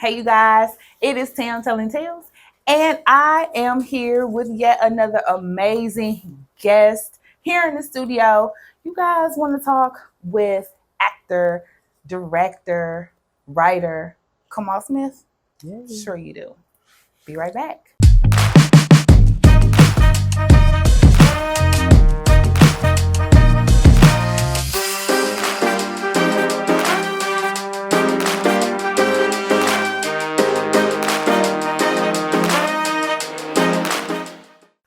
Hey, you guys, it is Tam Telling Tales, and I am here with yet another amazing guest here in the studio. You guys want to talk with actor, director, writer Kamal Smith? Yeah. Sure, you do. Be right back.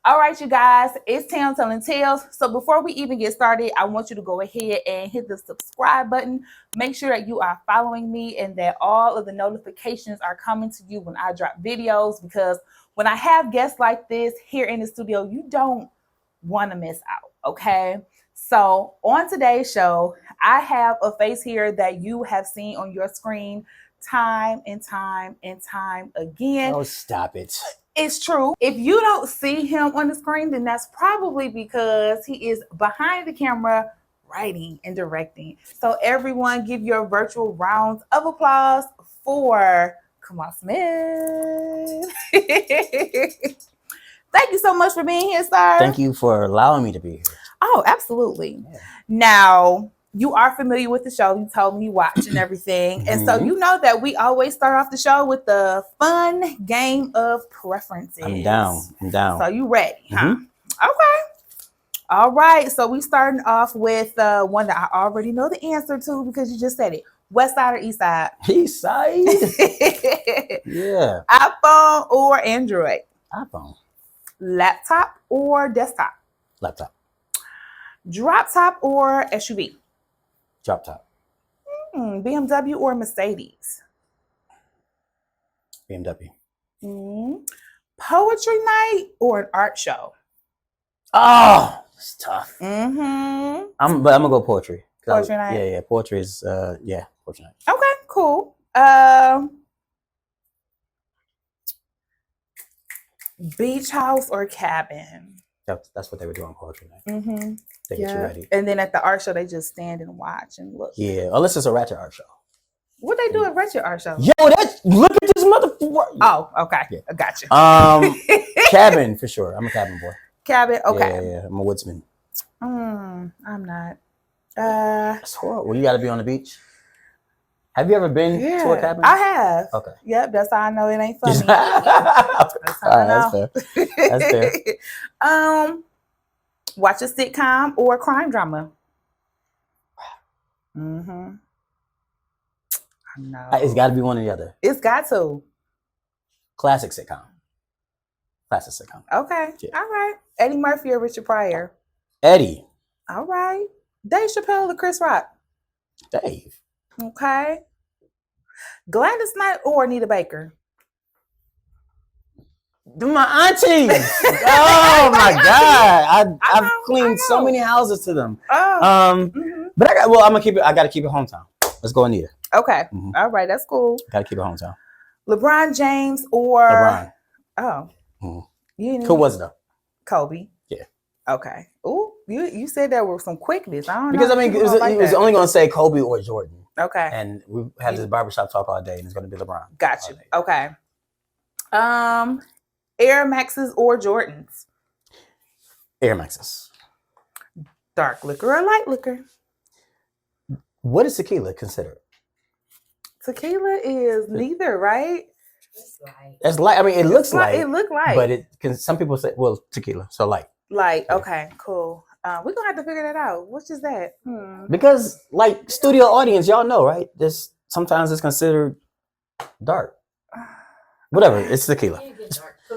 All right, you guys, it's Tam Telling Tales. So before we even get started, I want you to go ahead and hit the subscribe button. Make sure that you are following me and that all of the notifications are coming to you when I drop videos, because when I have guests like this here in the studio, you don't want to miss out, okay? So on today's show, I have a face here that you have seen on your screen time and time and time again. Oh, stop it. It's true. If you don't see him on the screen, then that's probably because he is behind the camera writing and directing. So everyone give your virtual rounds of applause for Kamal Smith. Thank you so much for being here, sir. Thank you for allowing me to be here. Oh, absolutely. Yeah. Now, you are familiar with the show. You told me you watch and everything. And so you know that we always start off the show with the fun game of preferences. I'm down. So you ready, huh? Okay. All right. So we starting off with one that I already know the answer to because you just said it. West side or east side? East side? Yeah. iPhone or Android? iPhone. Laptop or desktop? Laptop. Drop top or SUV? Drop top. BMW or Mercedes? BMW. Poetry night or an art show? Oh, it's tough. Mm-hmm. I'm gonna go poetry. Poetry night? Yeah. Poetry is poetry night. Okay, cool. Beach house or cabin? That's what they were doing poetry night. Mm-hmm. They get you ready. And then at the art show, they just stand and watch and look. Yeah, unless it's a ratchet art show. What they do at Ratchet Art Show? Yo, look at this motherfucker. Oh, okay. Yeah. I got you. Cabin for sure. I'm a cabin boy. Cabin, okay. Yeah. I'm a woodsman. I'm not. That's horrible. Well, you got to be on the beach. Have you ever been to a cabin? I have. Okay. Yep, that's how I know it ain't funny. That's how I know. That's fair. Watch a sitcom or a crime drama? Mm-hmm. I know. It's got to be one or the other. It's got to. Classic sitcom. Okay. Yeah. All right. Eddie Murphy or Richard Pryor? Eddie. All right. Dave Chappelle or Chris Rock? Dave. Okay. Gladys Knight or Anita Baker? My aunties. Oh my God. I've cleaned so many houses to them. Oh. But I'm gonna keep it. I gotta keep it hometown. Let's go Anita. Okay. All right, that's cool. Gotta keep it hometown. LeBron James or LeBron. Oh. Who was it though? Kobe. Yeah. Okay. Ooh, you said that with some quickness. I don't know. Because I mean, it was only gonna say Kobe or Jordan. Okay. And we had this barbershop talk all day, and it's gonna be LeBron. Got you. Okay. Air Maxes or Jordans? Air Maxes. Dark liquor or light liquor? What is tequila considered? Tequila is neither, right? It's light. I mean, it looks light. It look light. But it can. Some people say, well, tequila, so light. Light. Okay. Cool. We're gonna have to figure that out. Which is that? Because like studio audience, y'all know, right? Sometimes it's considered dark. Whatever. It's tequila.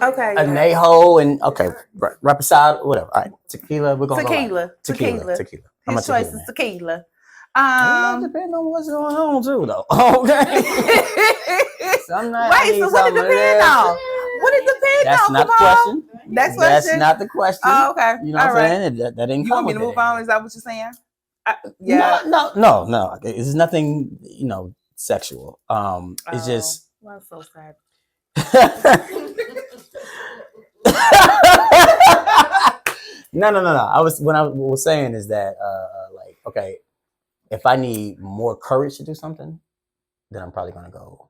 Okay. Añejo and reposado, whatever. All right, tequila. We're gonna tequila. I'm His choice is tequila. Depending on what's going on too, though. Okay. Wait, so what it depend on? What it depend on? That's not the question. That's not the question. Oh, okay. You know what I'm saying? That didn't You come want me to with move it. on? Is that what you're saying? Yeah. No. It's nothing, sexual. It's just. Well, I'm so sad. No. What I was saying is that, okay, if I need more courage to do something, then I'm probably gonna go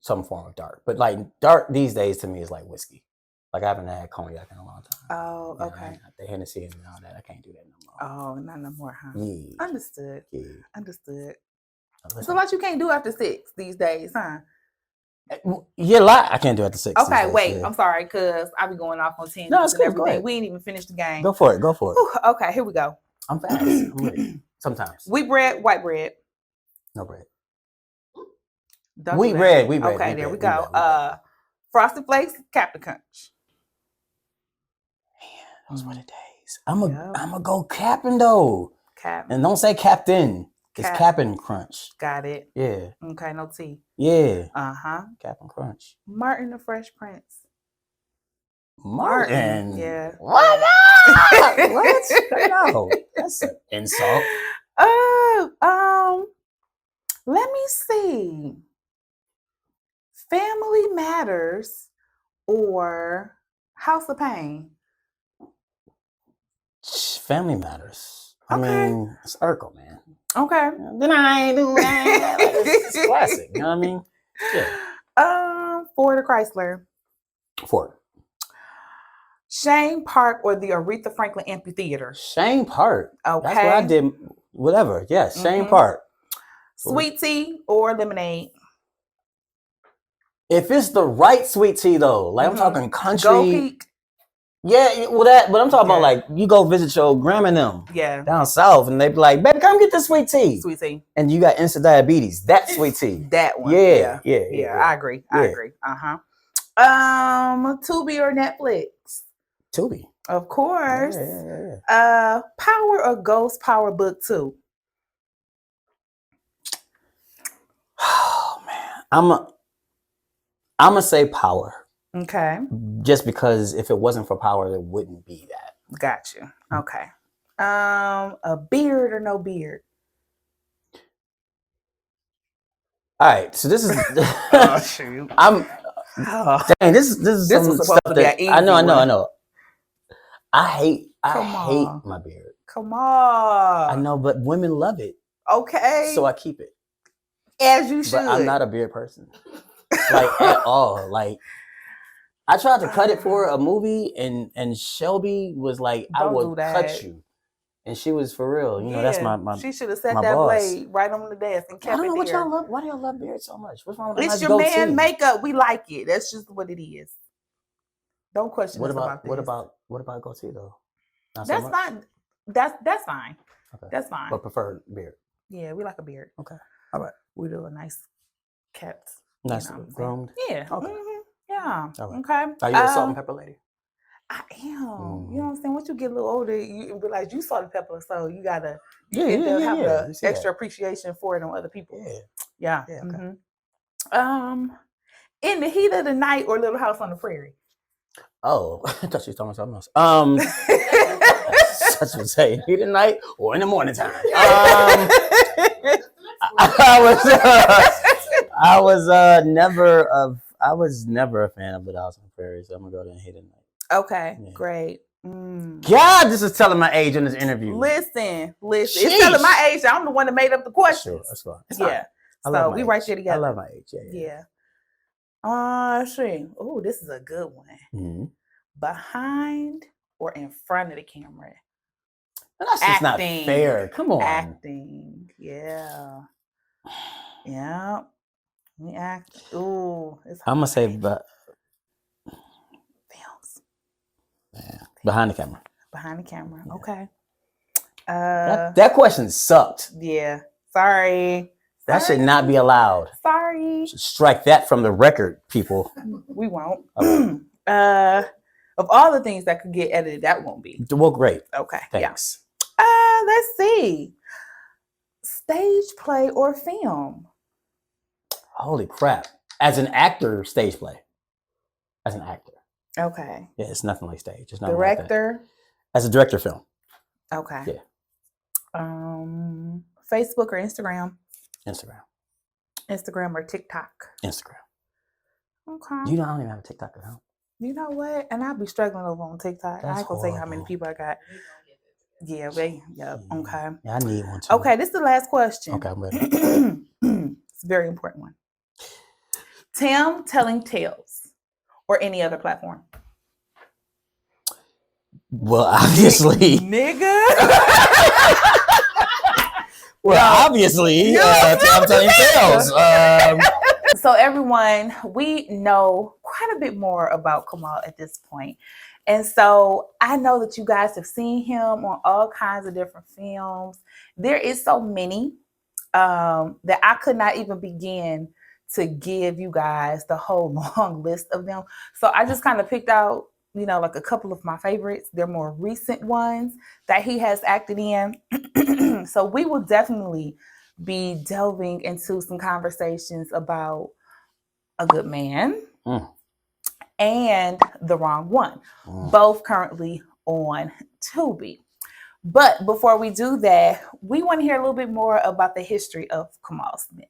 some form of dark. But like dark these days to me is like whiskey. Like I haven't had cognac in a long time. Oh, okay. The Hennessy and all that, I can't do that no more. Oh, not no more, huh? Yeah. Understood. Yeah. Understood. Listen. So what you can't do after 6 these days, huh? Yeah, a lot I can't do after 6. Okay, days, wait. yeah. I'm sorry, because I be going off on 10 No, it's and cool. everything. Go ahead. We ain't even finished the game. Go for it. Whew, okay, here we go. I'm fast. I'm ready. Sometimes. Wheat bread, white bread. No bread. Don't Wheat do that. bread. Okay, there we go. Frosted Flakes, Captain Crunch. Man, those were the days. I'm a go Captain though. Captain. And don't say Captain. It's Captain Crunch. Got it. Yeah. Okay, no T. Yeah. Captain Crunch. Martin the Fresh Prince. Martin. Yeah. What? What? No, that's an insult. Let me see. Family Matters or House of Pain? Family Matters. Okay. I mean, it's Urkel, man. Okay. Then I ain't doing that. It's classic. You know what I mean? Yeah. Ford or Chrysler? Ford. Shane Park or the Aretha Franklin Amphitheater? Shane Park. Okay. That's what I did. Whatever. Yes, Shane Park. Sweet tea or lemonade? If it's the right sweet tea though, like I'm talking country. Gold Peak. Yeah, well but I'm talking about like you go visit your grandma and them down south and they be like, baby, come get this sweet tea. Sweet tea. And you got instant diabetes. That sweet tea. That one. Yeah. I agree. Yeah. I agree. Tubi or Netflix? Tubi. Of course. Yeah. Power or Ghost Power Book 2? Oh man. I'm gonna say Power. Okay. Just because if it wasn't for Power, it wouldn't be that. Gotcha. Okay. A beard or no beard? All right. So this is. Oh shoot. Dang. This is some was supposed stuff to be that an easy I know. one. I hate my beard. Come on. I know, but women love it. Okay. So I keep it. As you should. But I'm not a beard person. Like at all. Like I tried to cut it for a movie and Shelby was like, I will cut you. And she was for real. You know, that's my she should have set that boss. Blade right on the desk and kept I don't know it what there. y'all love. Why do y'all love beard so much? What's wrong with it's your man makeup. We like it. That's just what it is. Don't question us about this. What about goatee though? That's fine. That's fine. Okay. That's fine. But prefer beard. Yeah, we like a beard. Okay. All right. We do a nice kept. Nice groomed. Yeah. Okay. Yeah. All right. Okay. Are you a salt and pepper lady? I am. You know what I'm saying? Once you get a little older, you realize you salt and pepper, so you gotta have the extra appreciation for it on other people. Yeah. Okay. In the heat of the night or Little House on the Prairie? Oh, I thought you were talking about something else. Such would say heat of the night or in the morning time. I was never a fan of Little House on the Prairie, so I'm gonna go there and hit it. Okay, great. God, this is telling my age in this interview. Listen. Sheesh. It's telling my age. I'm the one that made up the question. That's fine. Yeah. So we right there together. I love my age. Yeah. See. Oh, this is a good one. Mm-hmm. Behind or in front of the camera? That's just not fair. Come on. Acting. Yeah. Yeah. We act. Ooh. I'm gonna say films. Yeah. Behind the camera. Behind the camera. Yeah. Okay. That question sucked. Yeah. Sorry. That should not be allowed. Sorry. Strike that from the record, people. We won't. Okay. Of all the things that could get edited, that won't be. Well, great. Okay. Thanks. Yeah. Let's see. Stage play or film? Holy crap. As an actor, stage play. As an actor. Okay. Yeah, it's nothing like stage. It's nothing director? Like that. As a director, film. Okay. Yeah. Facebook or Instagram? Instagram. Instagram or TikTok? Instagram. Okay. You know I don't even have a TikTok account. You know what? And I'll be struggling over on TikTok. I ain't gonna say how many people I got. Yeah, okay. Yeah, I need one too. Okay, this is the last question. Okay, I'm ready. It's a very important one. Tim Telling Tales or any other platform? Well, obviously. Nigga. Well, obviously, Tim Telling Tales. So everyone, we know quite a bit more about Kamal at this point. And so I know that you guys have seen him on all kinds of different films. There is so many that I could not even begin to give you guys the whole long list of them. So I just kind of picked out, like a couple of my favorites. They're more recent ones that he has acted in. So we will definitely be delving into some conversations about A Good Man and The Wrong One, both currently on Tubi. But before we do that, we want to hear a little bit more about the history of Kamal Smith.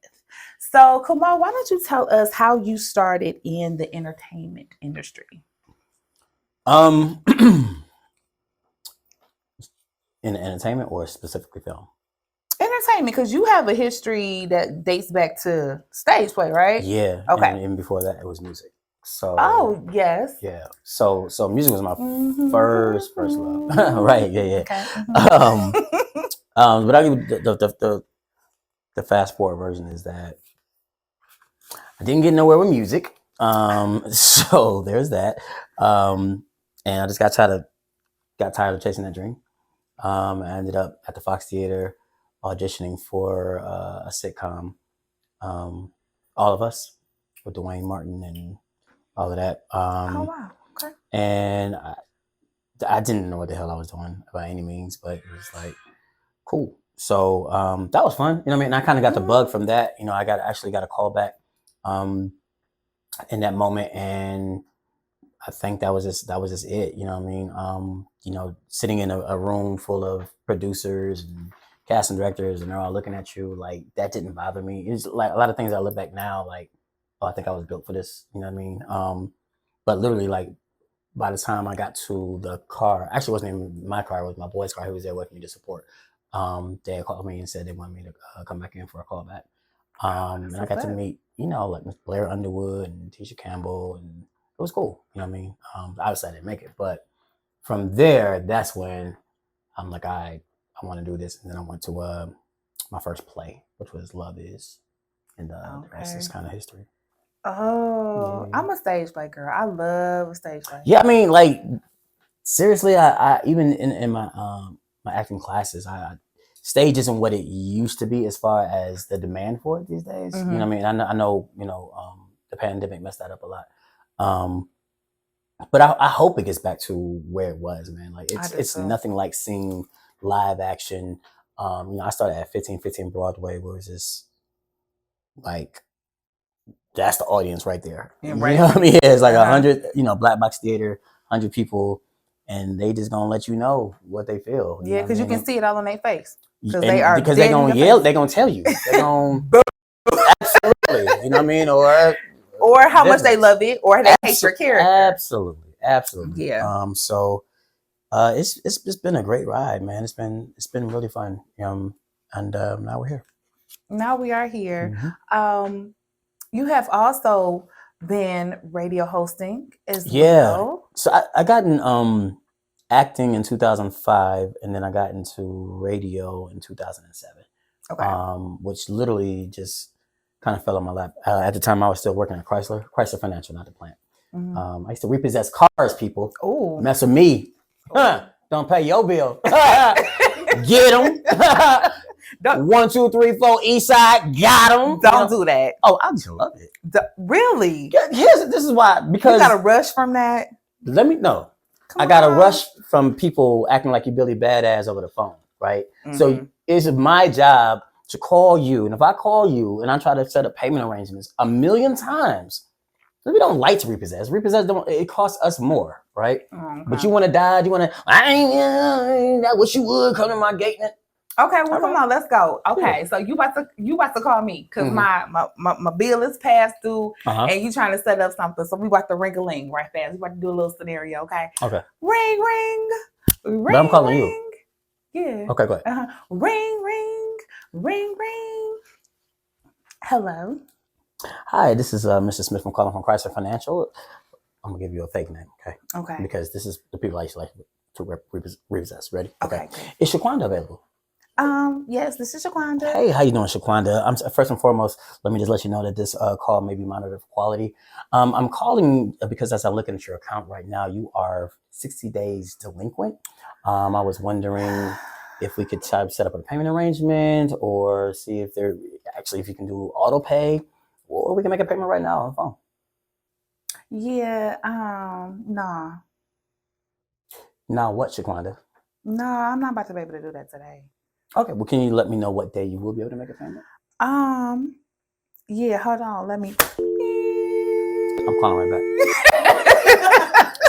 So, Kamal, why don't you tell us how you started in the entertainment industry? In entertainment or specifically film? Entertainment, because you have a history that dates back to stage play, right? Yeah. Okay. And before that, it was music. So. Oh yes. Yeah. So music was my first love. Right. Yeah. Okay. But I give the fast forward version is that I didn't get nowhere with music. So there's that. And I just got tired of chasing that dream. I ended up at the Fox Theater auditioning for a sitcom, All of Us, with Dwayne Martin and all of that. Oh wow. Okay. And I didn't know what the hell I was doing by any means, but it was like cool. So that was fun. You know what I mean? And I kind of got the bug from that. I actually got a call back in that moment, and I think that was just it. You know what I mean? Sitting in a room full of producers and casting directors, and they're all looking at you, like, that didn't bother me. It's like a lot of things I look back now, like, oh, I think I was built for this. You know what I mean? But literally, like, by the time I got to the car, actually it wasn't even my car, it was my boy's car. He was there with me to support. They called me and said they wanted me to come back in for a callback. And I got to meet, like Miss Blair Underwood and Tisha Campbell, and it was cool. You know what I mean? Obviously I didn't make it, but from there, that's when I'm like, I want to do this. And then I went to my first play, which was Love Is, and the rest is kind of history. Oh, yeah. I'm a stage play girl. I love a stage play. Yeah, I mean, like, seriously, I even in my my acting classes, stage isn't what it used to be as far as the demand for it these days. You know what I mean? I know the pandemic messed that up a lot. But I hope it gets back to where it was, man. Like, it's nothing like seeing live action. I started at 1515 Broadway, where it's just like, that's the audience right there. Yeah, right. You know what I mean? Yeah, it's like 100, black box theater, 100 people, and they just gonna let you know what they feel. Yeah, because you can see it all on their face. Because they're gonna yell, they're gonna tell you. They're gonna absolutely, you know what I mean? Or how much they love it, or they hate your character. Absolutely. Yeah. So it's been a great ride, man. It's been really fun. And now we're here. Now we are here. Mm-hmm. You have also been radio hosting as well. So I got in acting in 2005, and then I got into radio in 2007. Okay. Which literally just kind of fell on my lap. At the time, I was still working at Chrysler Financial, not the plant. Mm-hmm. I used to repossess cars, people. Oh, mess with me. Don't pay your bill. Get them. 1, 2, 3, 4 East Side. Got them. Don't do that. Oh, I just love it. Really? This is why. Because you got a rush from that. Let me know. I got a rush from people acting like you Billy Badass over the phone, right? Mm-hmm. So it's my job to call you, and if I call you and I try to set up payment arrangements 1,000,000 times, we don't like to repossess. It costs us more, right? Okay. But you want to die? I wish you would come to my gate. Okay, well, come on, let's go. Okay, so you about to call me because my bill is past due, and you trying to set up something. So we about to ring-a-ling right fast. We about to do a little scenario, okay? Okay. Ring, ring, ring. But I'm calling you. Yeah. Okay, go ahead. Ring, ring, ring, ring. Hello. Hi, this is Mr. Smith. I'm calling from Chrysler Financial. I'm gonna give you a fake name, okay? Okay. Because this is the people I used to like to repossess. Ready? Okay. Is Shaquanda available? Yes, this is Shaquanda. Hey, how you doing, Shaquanda? First and foremost, let me just let you know that this call may be monitored for quality. I'm calling because as I'm looking at your account right now, you are 60 days delinquent. I was wondering if we could set up a payment arrangement or see if if you can do auto pay, or we can make a payment right now on the phone. Yeah, nah. Now what, Shaquanda? No, I'm not about to be able to do that today. Okay, well, can you let me know what day you will be able to make a payment? Yeah, hold on, let me. I'm calling right back.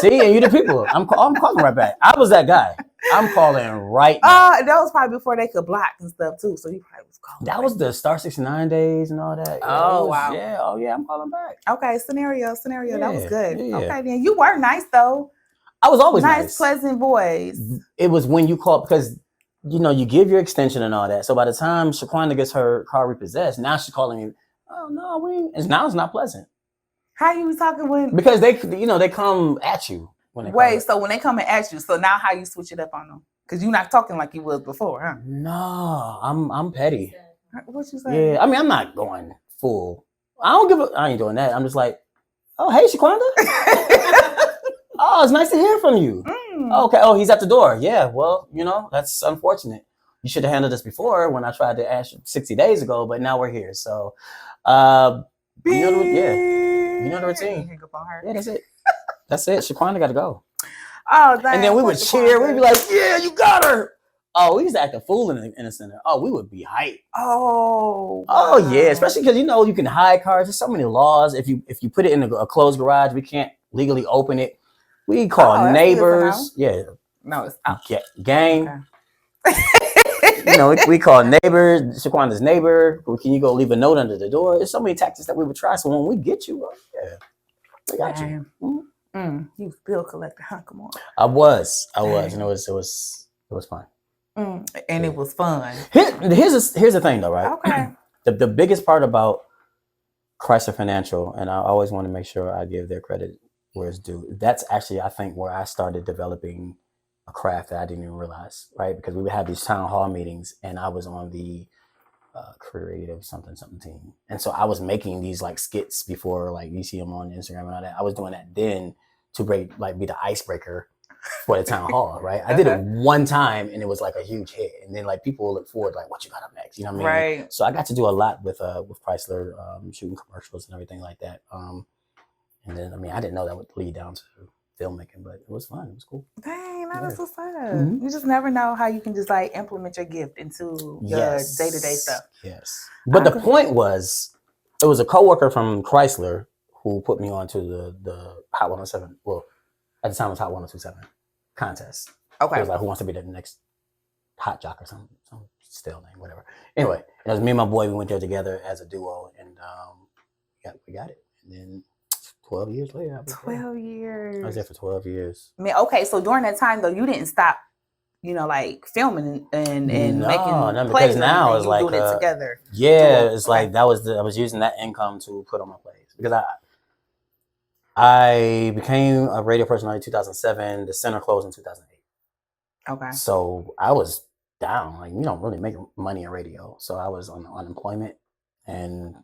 See, and you the people. I'm calling right back. I was that guy. I'm calling right now. That was probably before they could block and stuff too, so you probably was calling. That was the Star 69 days and all that. Wow. Yeah. Oh yeah, I'm calling back. Okay, scenario. Yeah, that was good. Yeah. Okay, then you were nice though. I was always nice. Pleasant voice. It was when you called because you give your extension and all that. So by the time Shaquanda gets her car repossessed, now she's calling me. Oh no, now it's not pleasant. How you was talking when? Because they come at you when they wait. So when they come and at you, so now how you switch it up on them? Because you're not talking like you was before, huh? No, I'm petty. What you say? Yeah, I mean I'm not going full. I ain't doing that. I'm just like, oh hey Shaquanda. Oh, it's nice to hear from you. Okay. Oh, he's at the door. Yeah. Well, that's unfortunate. You should have handled this before when I tried to ask you 60 days ago, but now we're here. So, you know the routine. Hang up on her. Yeah, that's it. That's it. Shaquanda got to go. Oh, dang, and then we would cheer. We'd be like, yeah, you got her. Oh, we used to act a fool in the center. Oh, we would be hyped. Oh. Wow. Oh yeah, especially because you can hide cars. There's so many laws. If you put it in a closed garage, we can't legally open it. We call neighbors. Yeah. No, it's out. Gang. Okay. We call neighbors. Shaquanda's neighbor. Can you go leave a note under the door? There's so many tactics that we would try. So when we get you, we got you. Mm-hmm. You was bill collector, huh? Come on. I was, and it was fun. And it was fun. Here's the thing, though, right? Okay. The biggest part about Chrysler Financial, and I always want to make sure I give their credit where it's due. That's actually, I think, where I started developing a craft that I didn't even realize, right? Because we would have these town hall meetings, and I was on the creative something team, and so I was making these like skits before, like you see them on Instagram and all that. I was doing that then to be the icebreaker for the town hall, right? I did it one time and it was like a huge hit, and then like people look forward like, what you got up next? You know what I mean? Right. So I got to do a lot with Chrysler, shooting commercials and everything like that. And then I didn't know that would lead down to filmmaking, but it was fun. It was cool. Dang, that's what's up. Mm-hmm. You just never know how you can just like implement your gift into your day-to-day stuff. Yes. But the point was, it was a coworker from Chrysler who put me onto the Hot 107. Well, at the time it was Hot 1027 contest. Okay. It was like, who wants to be the next hot jock or some stale name, whatever. Anyway, it was me and my boy. We went there together as a duo, and we got it. And then 12 years later. 12 years. I was there for 12 years. Okay, so during that time though, you didn't stop, like filming and making plays. Because now it's like doing it together. Yeah, it's like I was using that income to put on my plays because I became a radio personality in 2007. The center closed in 2008. Okay. So I was down. Like, you don't really make money in radio. So I was on unemployment and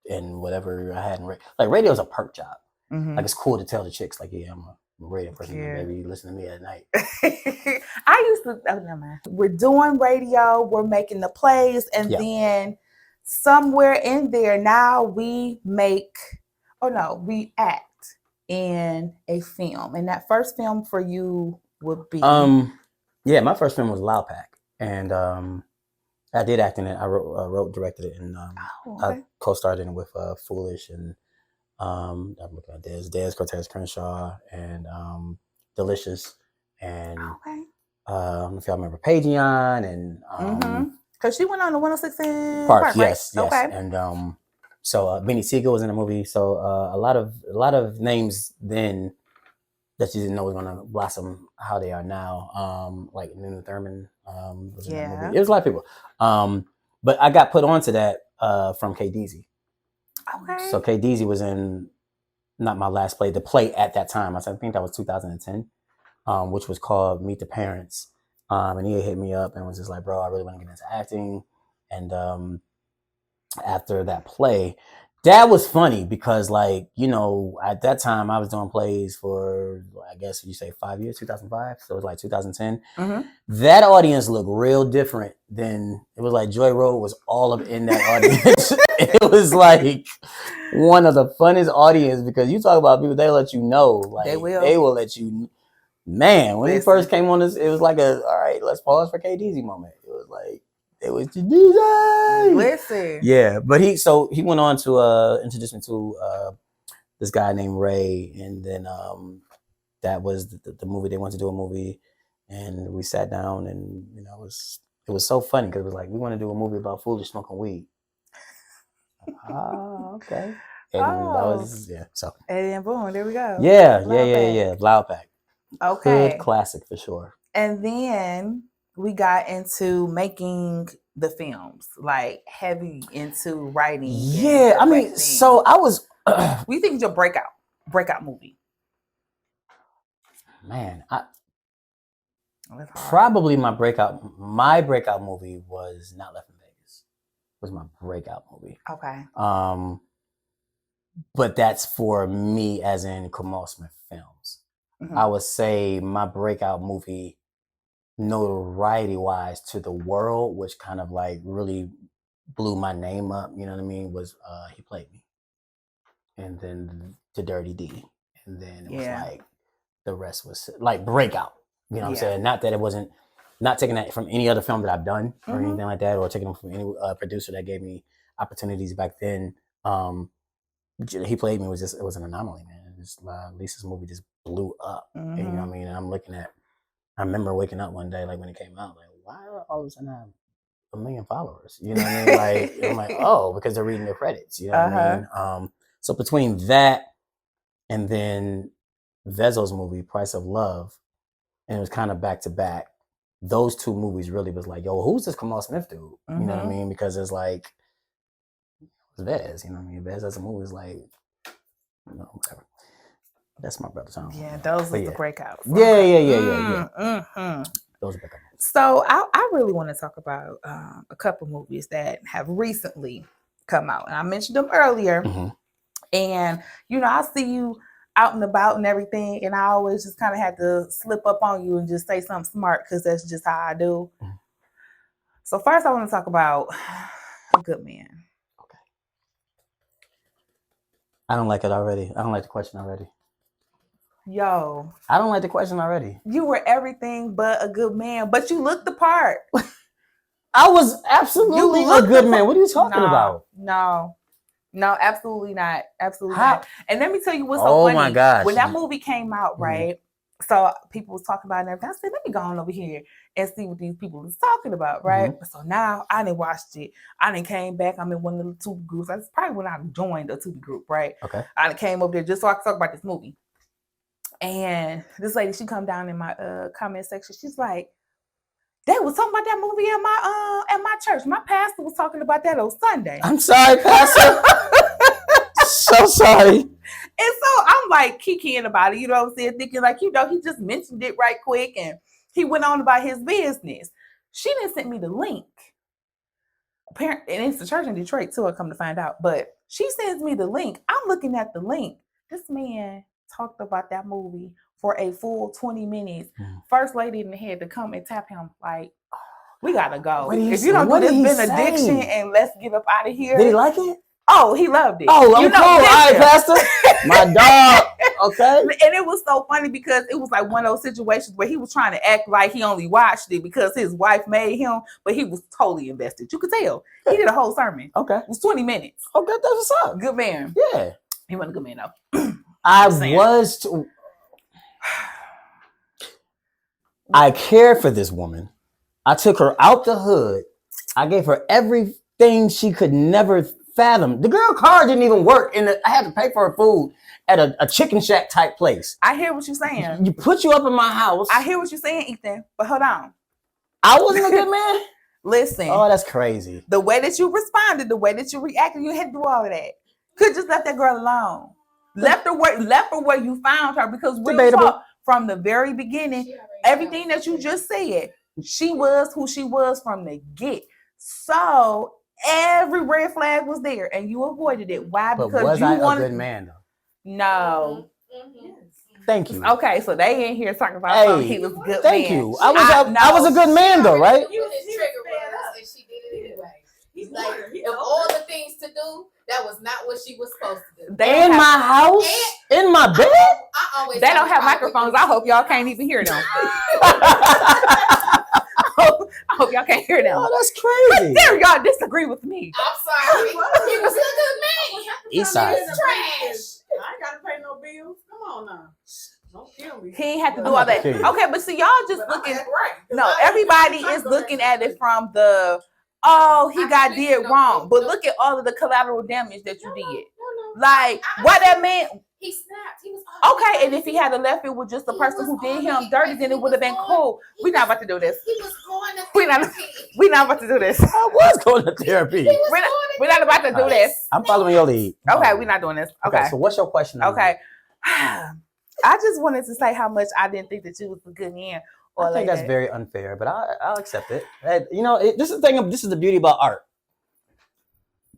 whatever I had in radio. Like, radio is a perk job. Mm-hmm. Like, it's cool to tell the chicks, like, yeah, I'm a radio person. Yeah. Maybe listen to me at night. I used to, no man. We're doing radio, we're making the plays, and then somewhere in there now we act in a film. And that first film for you would be? My first film was Loud Pack. And I did act in it. I wrote, directed it, and I co-starred in it with Foolish and I'm looking at Des Cortez Crenshaw and Delicious and I don't know if y'all remember Pageon and because she went on the 106 Park, yes. Okay. And so Beanie Siegel was in the movie. So a lot of names then that you didn't know were gonna blossom how they are now. Like Nunu Thurman was in that movie. It was a lot of people. But I got put onto that from KDZ. Okay. So KDZ was in not my last play, the play at that time. I think that was 2010, which was called Meet the Parents. And he hit me up and was just like, bro, I really want to get into acting. And after that play, that was funny because, like, you know, at that time I was doing plays for, I guess you say 5 years, 2005. So it was like 2010. Mm-hmm. That audience looked real different than it was. Like Joy Road was all up in that audience. It was like one of the funnest audience because you talk about people, they let you know, like they will let you. Man, when he first came on this, it was like all right, let's pause for KDZ moment. It was like, it was the DJ. Listen. Yeah, but he went on to introduce me to this guy named Ray, and then that was the movie. They wanted to do a movie, and we sat down, and you know, it was so funny because it was like, we want to do a movie about foolish smoking weed. Okay. And that was so. And then boom, there we go. Yeah. Loud Pack. Okay. Good classic for sure. And then we got into making the films, like heavy into writing. Yeah, I mean, so I was. What do you think is your breakout movie? Man, probably my breakout movie was Not Left in Vegas. Was my breakout movie. Okay. But that's for me as in Kamal Smith films. Mm-hmm. I would say my breakout movie, notoriety wise to the world, which kind of like really blew my name up, you know what I mean, was He Played Me. And then The Dirty D. And then it was like the rest was like breakout. You know what I'm saying? Not that it wasn't, not taking that from any other film that I've done or anything like that, or taking them from any producer that gave me opportunities back then. He Played Me was just, it was an anomaly, man. Just Lisa's movie just blew up. And, you know what I mean? And I remember waking up one day, like when it came out, like, why all of a sudden I have 1 million followers? You know what I mean? Like, I'm like, oh, because they're reading their credits. You know what I mean? So between that and then Vezo's movie, Price of Love, and it was kind of back to back. Those two movies really was like, yo, who's this Kamal Smith dude? You know what I mean? Because it's like, it's Vez, you know what I mean? Vez as a movie is like, you know, whatever. That's my brother's song. Yeah, those are the breakouts. Yeah. Those are breakouts. So I really want to talk about a couple movies that have recently come out. And I mentioned them earlier. Mm-hmm. And, you know, I see you out and about and everything, and I always just kind of had to slip up on you and just say something smart because that's just how I do. Mm-hmm. So first I want to talk about Good Man. Okay. I don't like it already. I don't like the question already. Yo. I don't like the question already. You were everything but a good man, but you looked the part. I was absolutely a good man. What are you talking about? No, absolutely not. Absolutely not. And let me tell you what's so funny. Oh my gosh. When that movie came out, right? So people was talking about it and everything. I said, let me go on over here and see what these people is talking about, right? Mm-hmm. So now I didn't watched it. I didn't came back. I'm in one of the Tubi groups. That's probably when I joined a Tubi group, right? Okay. I done came over there just so I could talk about this movie. And this lady, she come down in my comment section. She's like, they was talking about that movie at my church. My pastor was talking about that on Sunday. I'm sorry, Pastor. So sorry. And so I'm like kikiing about it, you know what I'm saying? Thinking like, you know, he just mentioned it right quick and he went on about his business. She didn't send me the link. Apparently, and it's the church in Detroit too, I come to find out. But she sends me the link. I'm looking at the link. This man talked about that movie for a full 20 minutes. First lady in the head to come and tap him like, we gotta go. If you don't do this benediction and let's get up out of here. Did he like it? Oh, he loved it. Oh, I'm cool. All right, Pastor. My dog. Okay. And it was so funny because it was like one of those situations where he was trying to act like he only watched it because his wife made him, but he was totally invested. You could tell. He did a whole sermon. Okay. It was 20 minutes. Okay, that's what's up. Good man. Yeah. He wasn't a good man, though. I cared for this woman. I took her out the hood. I gave her everything she could never fathom. The girl car didn't even work, and I had to pay for her food at a chicken shack type place. I hear what you're saying. You put you up in my house. I hear what you're saying, Ethan, but hold on. I wasn't a good man? Listen. Oh, that's crazy. The way that you responded, the way that you reacted, you had to do all of that. Could just left that girl alone. Left her where you found her, because real Debatable. talk, from the very beginning, everything that you just said, she was who she was from the get. So every red flag was there, and you avoided it. Why? But Because was you I wanted. a good man though? No. Thank you. Okay, so they in here talking about something he was a good thank man. you. I was a good man though, right? You was his trigger was, and she did it anyway. He's like, of all the things to do, that was not what she was supposed to do. They in my house, in my bed. I always they don't have microphones. I hope y'all can't even hear them. I hope y'all can't hear them. Oh, that's crazy. There, y'all disagree with me. I'm sorry. He was a good man. East side. He was trash. I ain't gotta pay no bills. Come on now. Don't kill me. He ain't have to do all that. Okay, but see, y'all just looking. Right. No, everybody is looking at it from the, he did wrong. But look at all of the collateral damage that you did. Like, what that meant. He snapped. He was Okay, and if he had left it with just the person who did him dirty, then it would have been cool. We're not about to do this. He was going to We're not about to do this. I was going to therapy. We're not about to do this. I'm following your lead. Okay, we're not doing this. Okay. So what's your question? Okay. I just wanted to say how much I didn't think that you was a good man. I think that's very unfair, but I'll accept it. This is the thing. This is the beauty about art.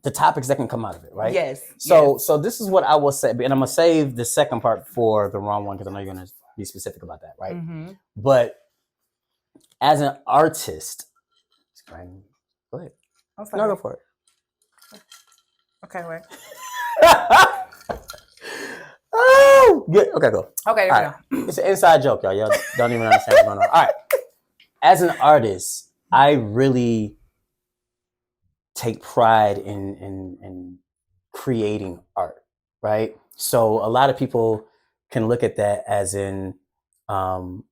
The topics that can come out of it, right? Yes. So this is what I will say, and I'm gonna save the second part for the wrong one because I know you're gonna be specific about that, right? Mm-hmm. But as an artist, go ahead. No, go for it. Okay, wait. Oh, good. Okay, go. Okay, there we go. It's an inside joke, y'all. Y'all don't even understand what's going on. All right. As an artist, I really take pride in creating art, right? So a lot of people can look at that as in, oh,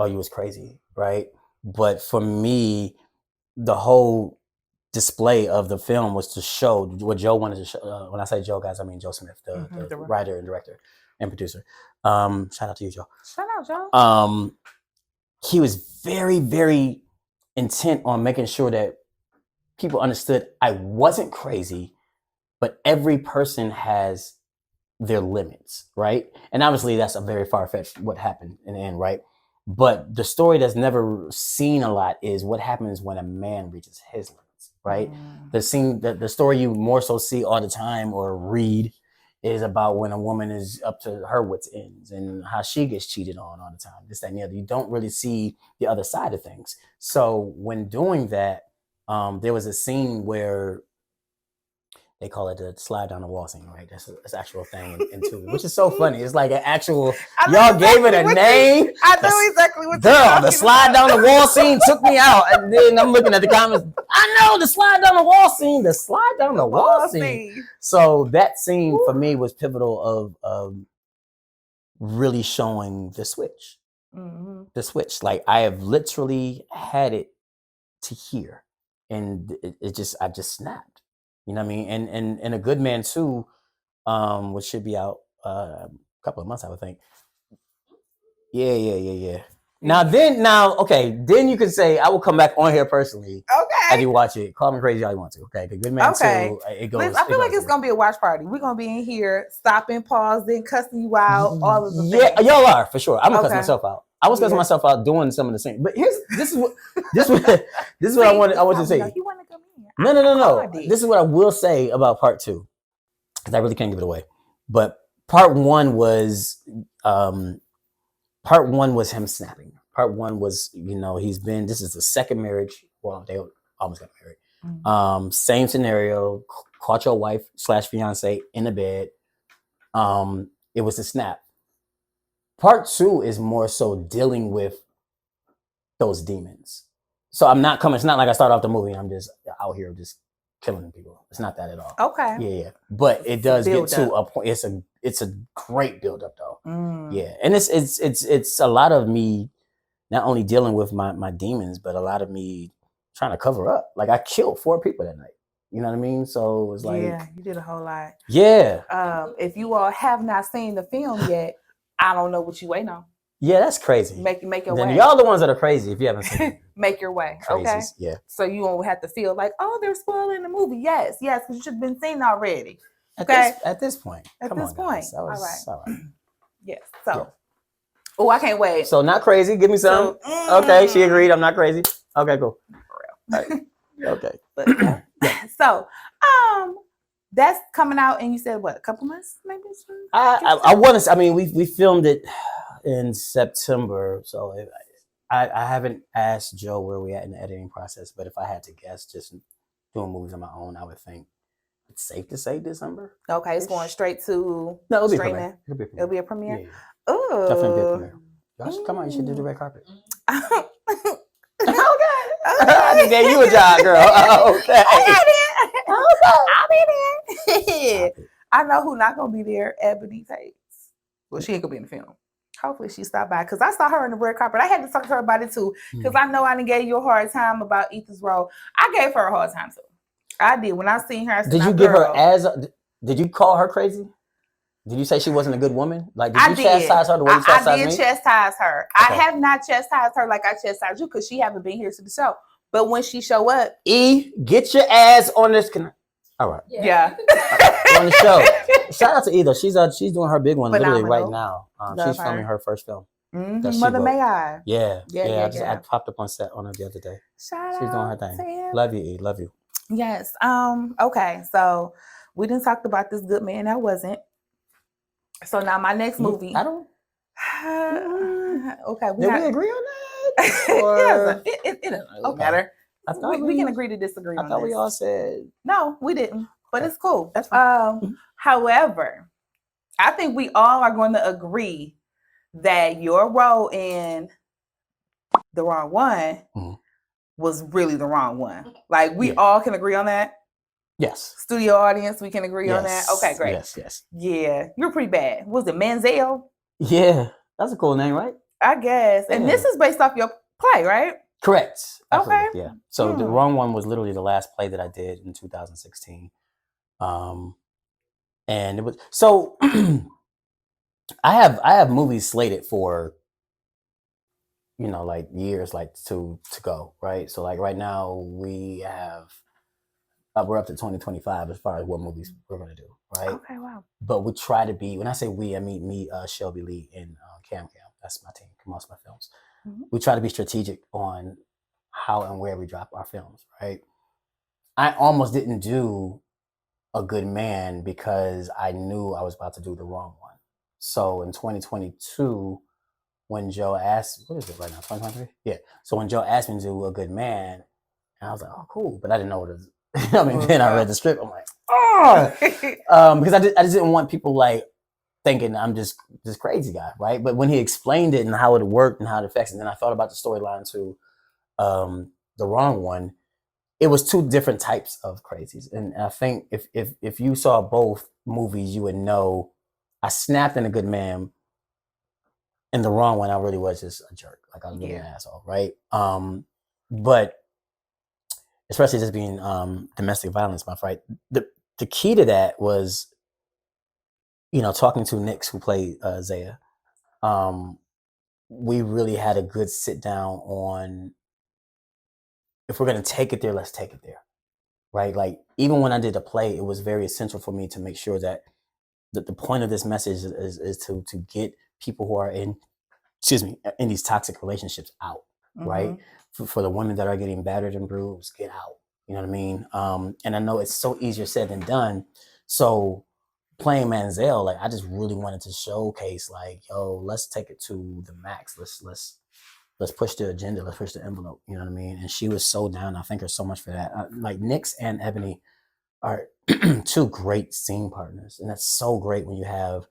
you was crazy, right? But for me, the whole display of the film was to show what Joe wanted to show. When I say Joe, guys, I mean Joe Smith, the writer and director and producer. Shout out to you, Joe. Shout out, Joe. He was very, very intent on making sure that people understood I wasn't crazy, but every person has their limits, right? And obviously that's a very far-fetched what happened in the end, right? But the story that's never seen a lot is what happens when a man reaches his limits, right? The story you more so see all the time or read is about when a woman is up to her wits' ends and how she gets cheated on all the time, this, that, and the other. You don't really see the other side of things. So when doing that, there was a scene where they call it the slide down the wall scene, right? That's an actual thing in Tubi, which is so funny. It's like an actual, y'all gave it a name. I know exactly what you're talking about. The slide down the wall scene took me out. And then I'm looking at the comments. I know the slide down the wall scene, the slide down the wall scene. So that scene for me was pivotal of really showing the switch. Mm-hmm. The switch. Like I have literally had it to here. And I just snapped. You know what I mean? And A Good Man too, which should be out a couple of months, I would think. Yeah. Then you can say I will come back on here personally. Okay. As you watch it, call me crazy all you want to. Okay, The Good Man too. It goes. Liz, I feel like it's gonna be a watch party. We're gonna be in here stopping, pausing, cussing you out, all of the things. Yeah, y'all are for sure. I'm gonna cuss myself out. I was cussing myself out doing some of the same. But this is what I want you to say. You want to come in? No. This is what I will say about part two, because I really can't give it away. But part one was him snapping. Part one was, this is the second marriage. Well, they almost got married. Mm-hmm. Same scenario, caught your wife / fiance in the bed. It was a snap. Part two is more so dealing with those demons. So it's not like I start off the movie and I'm just out here just killing people. It's not that at all. Okay. Yeah. But it does get to a point. It's a great build up though. Mm. Yeah. And it's a lot of me not only dealing with my demons, but a lot of me trying to cover up. Like I killed 4 people that night. You know what I mean? So it was like, yeah, you did a whole lot. Yeah. If you all have not seen the film yet, I don't know what you waiting on. Yeah, that's crazy. Make your way. Then y'all the ones that are crazy if you haven't seen it. Make your way. Crazies, okay. Yeah. So you won't have to feel like, oh, they're spoiling the movie. Yes, because you should have been seen already. Okay. At this point. At Come this on, point. guys. That was all right. Yes. So. Yeah. Oh, I can't wait. So not crazy. Give me some. Okay, she agreed. I'm not crazy. Okay, cool. All right. Okay. But, yeah. So, that's coming out, and you said what? A couple months, maybe. I want to. I mean, we filmed it in September, so I haven't asked Joe where we at in the editing process. But if I had to guess, just doing movies on my own, I would think it's safe to say December. Okay, it's going straight to no, streaming. It'll be a premiere. Yeah. Yeah. Oh, Definitely be a premiere. Y'all should come on. You should do the red carpet. Okay. I just gave you a job, girl. Okay. I'll be there. I know who not gonna be there. Ebony Tate. Well, she ain't gonna be in the film. Hopefully she stopped by because I saw her in the red carpet. I had to talk to her about it too because I know I done gave you a hard time about Ethan's role. I gave her a hard time too. I did when I seen her. I said, did you give her did you call her crazy? Did you say she wasn't a good woman? Like, did you chastise her the way you chastised me? I did chastise her. Okay. I have not chastised her like I chastised you because she haven't been here to the show. But when she show up, get your ass on this. All right. Yeah. On the show. Shout out to E though. She's doing her big one literally right now. She's filming her first film. Mother May I. Yeah. I popped up on set on her the other day. She's doing her thing. Love you, E. Love you. Yes. Okay. So we didn't talk about this good man. I wasn't. So now my next movie. I don't. Okay. Did we agree on that? It doesn't matter. We can agree to disagree on this. I thought we all said. No, we didn't. But it's cool. That's fine. However, I think we all are going to agree that your role in The Wrong One was really the wrong one. Like, we all can agree on that? Yes. Studio audience, we can agree on that? Okay, great. Yes. Yeah, you're pretty bad. Was it Manziel? Yeah, that's a cool name, right? I guess. And this is based off your play, right? Correct. Absolutely. Okay. Yeah. So The Wrong One was literally the last play that I did in 2016. And it was so I have movies slated for, you know, like years like to go, right? So like right now we have we're up to 2025 as far as what movies we're gonna do, right? Okay, wow. But we try to be, when I say we, I mean me, Shelby Lee, and Cam. That's my team, Kamal Smith Films. We try to be strategic on how and where we drop our films, right? I almost didn't do A Good Man because I knew I was about to do The Wrong One. So in 2022, when Joe asked, what is it right now, 2023? Yeah. So when Joe asked me to do A Good Man, and I was like, oh, cool. But I didn't know what it was. I mean, then I read the script. I'm like, oh, because I just didn't want people like thinking I'm just this crazy guy, right? But when he explained it and how it worked and how it affects it, then I thought about the storyline to The Wrong One. It was two different types of crazies, and I think if you saw both movies, you would know I snapped in A Good Man. In The Wrong One, I really was just a jerk, like I was really an asshole, right? But especially just being domestic violence stuff, right? The key to that was, you know, talking to Nix, who played Zaya. We really had a good sit down on, if we're gonna take it there, let's take it there, right? Like even when I did the play, it was very essential for me to make sure that the point of this message is to get people who are in these toxic relationships out, right? For the women that are getting battered and bruised, get out. You know what I mean? And I know it's so easier said than done. So playing Manziel, like I just really wanted to showcase, like, yo, let's take it to the max. Let's push the agenda. Let's push the envelope. You know what I mean? And she was so down. I thank her so much for that. Like Nix and Ebony are two great scene partners, and that's so great when you have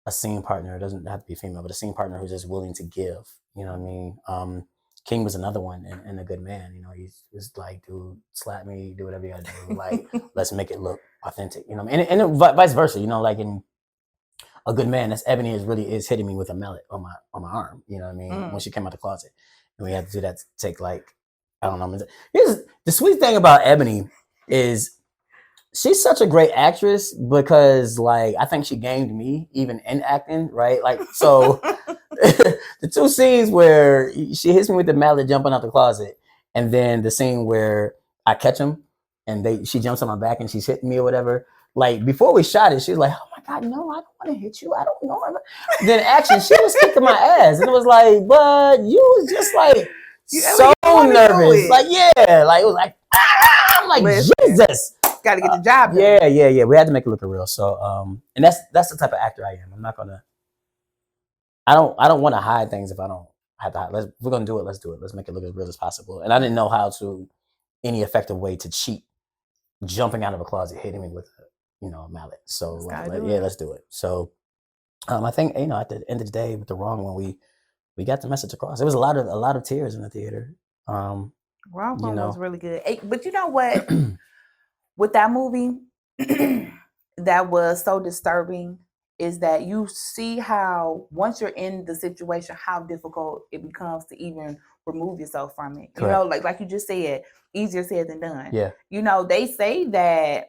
a scene partner. It doesn't have to be female, but a scene partner who's just willing to give. You know what I mean? King was another one, and A Good Man. You know, he's just like, dude, slap me, do whatever you gotta do. Like, let's make it look authentic. You know, and vice versa. You know, like in A Good Man, that's Ebony is hitting me with a mallet on my arm. You know what I mean? When she came out the closet, and we had to do that to take like, I don't know. Here's the sweet thing about Ebony is she's such a great actress because like I think she gamed me even in acting, right? Like so. The two scenes where she hits me with the mallet jumping out the closet, and then the scene where I catch him and she jumps on my back and she's hitting me or whatever. Like before we shot it, she was like, "Oh my God, no, I don't want to hit you. I don't know." Then action, she was kicking my ass, and it was like, "But you was just like so nervous, like like it was like I'm like Jesus, got to get the job done." Yeah. We had to make it look real. So and that's the type of actor I am. I'm not gonna. I don't want to hide things if I don't have to hide. If we're gonna do it, let's do it. Let's make it look as real as possible. And I didn't know how to any effective way to cheat jumping out of a closet, hitting me with a mallet. So let's do it. So I think at the end of the day, with the wrong one, we got the message across. There was a lot of tears in the theater. Wrong one was really good. But you know what? With that movie, that was so disturbing is that you see how once you're in the situation, how difficult it becomes to even remove yourself from it. Correct. You know, like you just said, easier said than done. Yeah. You know, they say that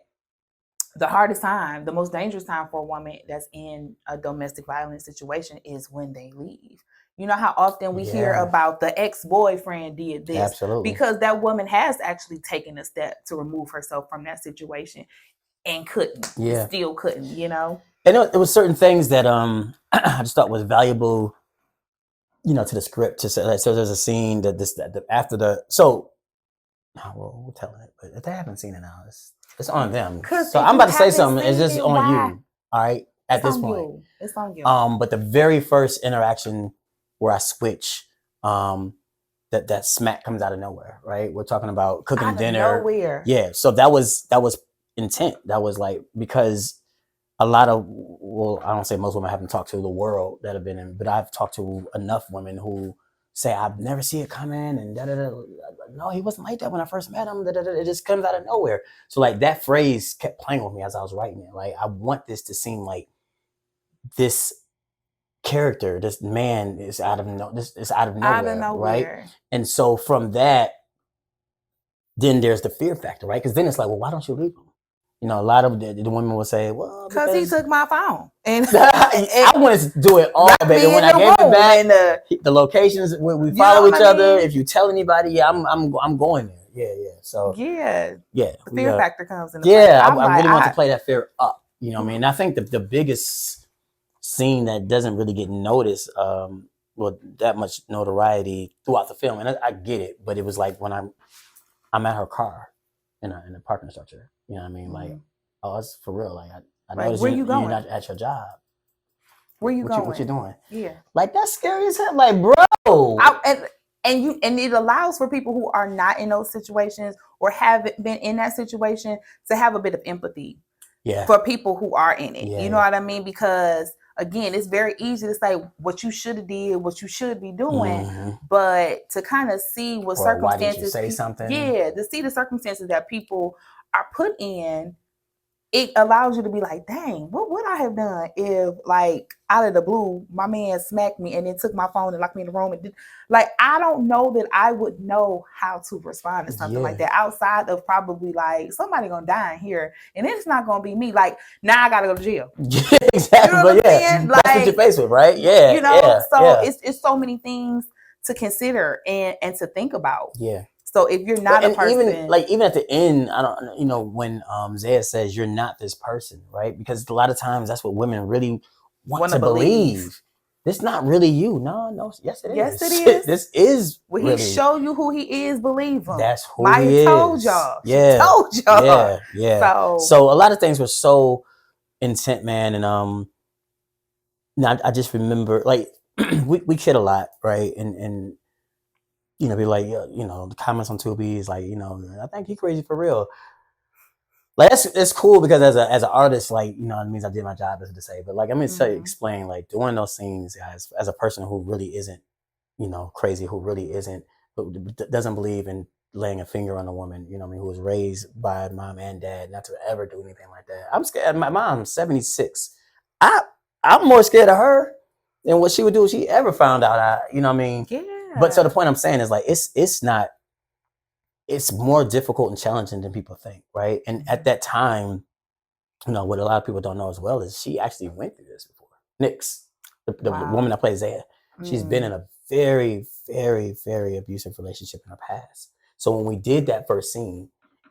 the hardest time, the most dangerous time for a woman that's in a domestic violence situation is when they leave. You know how often we hear about the ex-boyfriend did this. Absolutely. Because that woman has actually taken a step to remove herself from that situation and couldn't. Yeah. Still couldn't, And it was certain things that I just thought was valuable, to the script. So there's a scene that after the we're telling it, but if they haven't seen it now, it's on them. So I'm about to say something. It's just on you. All right. At this point, it's on you. But the very first interaction where I switch, that smack comes out of nowhere. Right. We're talking about cooking out dinner. Of nowhere. Yeah. So that was intent. That was like because a lot of I don't say most women I haven't talked to the world that have been in, but I've talked to enough women who say I've never see it coming and no, he wasn't like that when I first met him. It just comes out of nowhere. So like that phrase kept playing with me as I was writing it. Like I want this to seem like this character, this man is out of nowhere, right? And so from that, then there's the fear factor, right? Because then it's like, well, why don't you leave him? A lot of the women will say, well, because he took my phone. And I wanted to do it all, baby. When I gave it back, the locations where we follow each other. If you tell anybody, I'm going there. Yeah. So the fear factor comes in. I really want to play that fear up. You know what I mean? I think the biggest scene that doesn't really get noticed, that much notoriety throughout the film, and I get it, but it was like when I'm at her car in a parking structure. You know what I mean? Like, oh, it's for real. Like, I noticed where you going? You're not at your job. Where you going? What you doing? Yeah. Like, that's scary as hell. Like, bro. And it allows for people who are not in those situations or haven't been in that situation to have a bit of empathy. Yeah. For people who are in it. Yeah, you know what I mean? Because again, it's very easy to say what you should have did, what you should be doing, but to kind of see what circumstances. Why didn't you say something? Yeah, to see the circumstances that people are put in, it allows you to be like, dang, what would I have done if, like, out of the blue, my man smacked me and then took my phone and locked me in the room and did, like, I don't know that I would know how to respond to something like that outside of probably like somebody gonna die in here and it's not gonna be me. Like, now I gotta go to jail. Yeah, exactly. You know what I'm saying? That's what you're faced with, right? Yeah. It's so many things to consider and to think about. Yeah. So if you're not a person, even at the end, I don't, when Zaya says you're not this person, right? Because a lot of times that's what women really want to believe. This not really you. No. Yes, it is. Yes, it is. This is. When he show you who he is, believe him. That's who Maya he is. Told y'all. Yeah. She told y'all. Yeah. So a lot of things were so intent, man, and I just remember like we kid a lot, right? And be like, the comments on Tubi is like, I think he crazy for real. Like it's cool because as an artist, like, it means I did my job, as to say. But like, I'm gonna explain, like, doing those scenes, guys, as a person who really isn't, crazy, who really isn't, but doesn't believe in laying a finger on a woman, who was raised by mom and dad not to ever do anything like that. I'm scared. My mom's 76. I'm more scared of her than what she would do if she ever found out. Yeah. But so the point I'm saying is like it's more difficult and challenging than people think, right? And at that time, what a lot of people don't know as well is she actually went through this before. Nyx, the woman that plays Zaya, she's been in a very, very, very abusive relationship in her past. So when we did that first scene,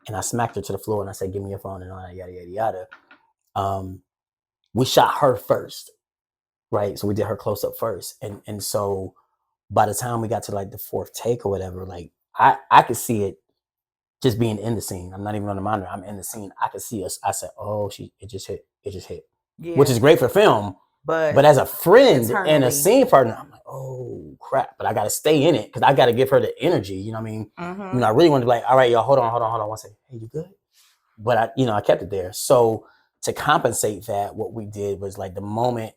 and I smacked her to the floor and I said, "Give me your phone," and all that, yada yada yada. we shot her first, right? So we did her close up first, and so by the time we got to like the fourth take or whatever, like I could see it just being in the scene. I'm not even on the monitor. I'm in the scene. I could see us. I said, "Oh, it just hit. It just hit," which is great for film. But as a friend and a scene partner, I'm like, "Oh crap!" But I got to stay in it because I got to give her the energy. You know what I mean? Mm-hmm. You know, I really want to be like, "All right, y'all, hold on one second. Hey, you good?" But I kept it there. So to compensate that, what we did was like the moment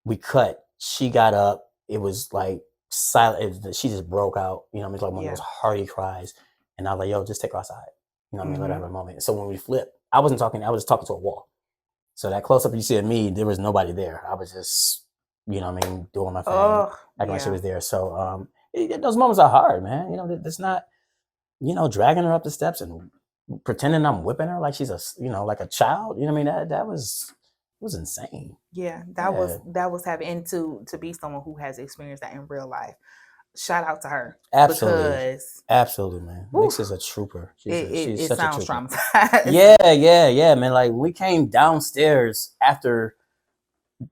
we cut, she got up. It was like silent. She just broke out. You know, it's like one of those hearty cries. And I was like, "Yo, just take her outside." You know, let her have a moment. So when we flipped, I wasn't talking. I was talking to a wall. So that close up you see of me, there was nobody there. I was just, you know, doing my thing, acting like she was there. So those moments are hard, man. You know, it's not, you know, dragging her up the steps and pretending I'm whipping her like she's a, you know, like a child. You know what I mean? That was insane. Yeah, that was having, and to be someone who has experienced that in real life. Shout out to her. Absolutely. Absolutely, man. Nix is a trooper. She's such sounds a trooper. Traumatized. Yeah, man. Like we came downstairs after,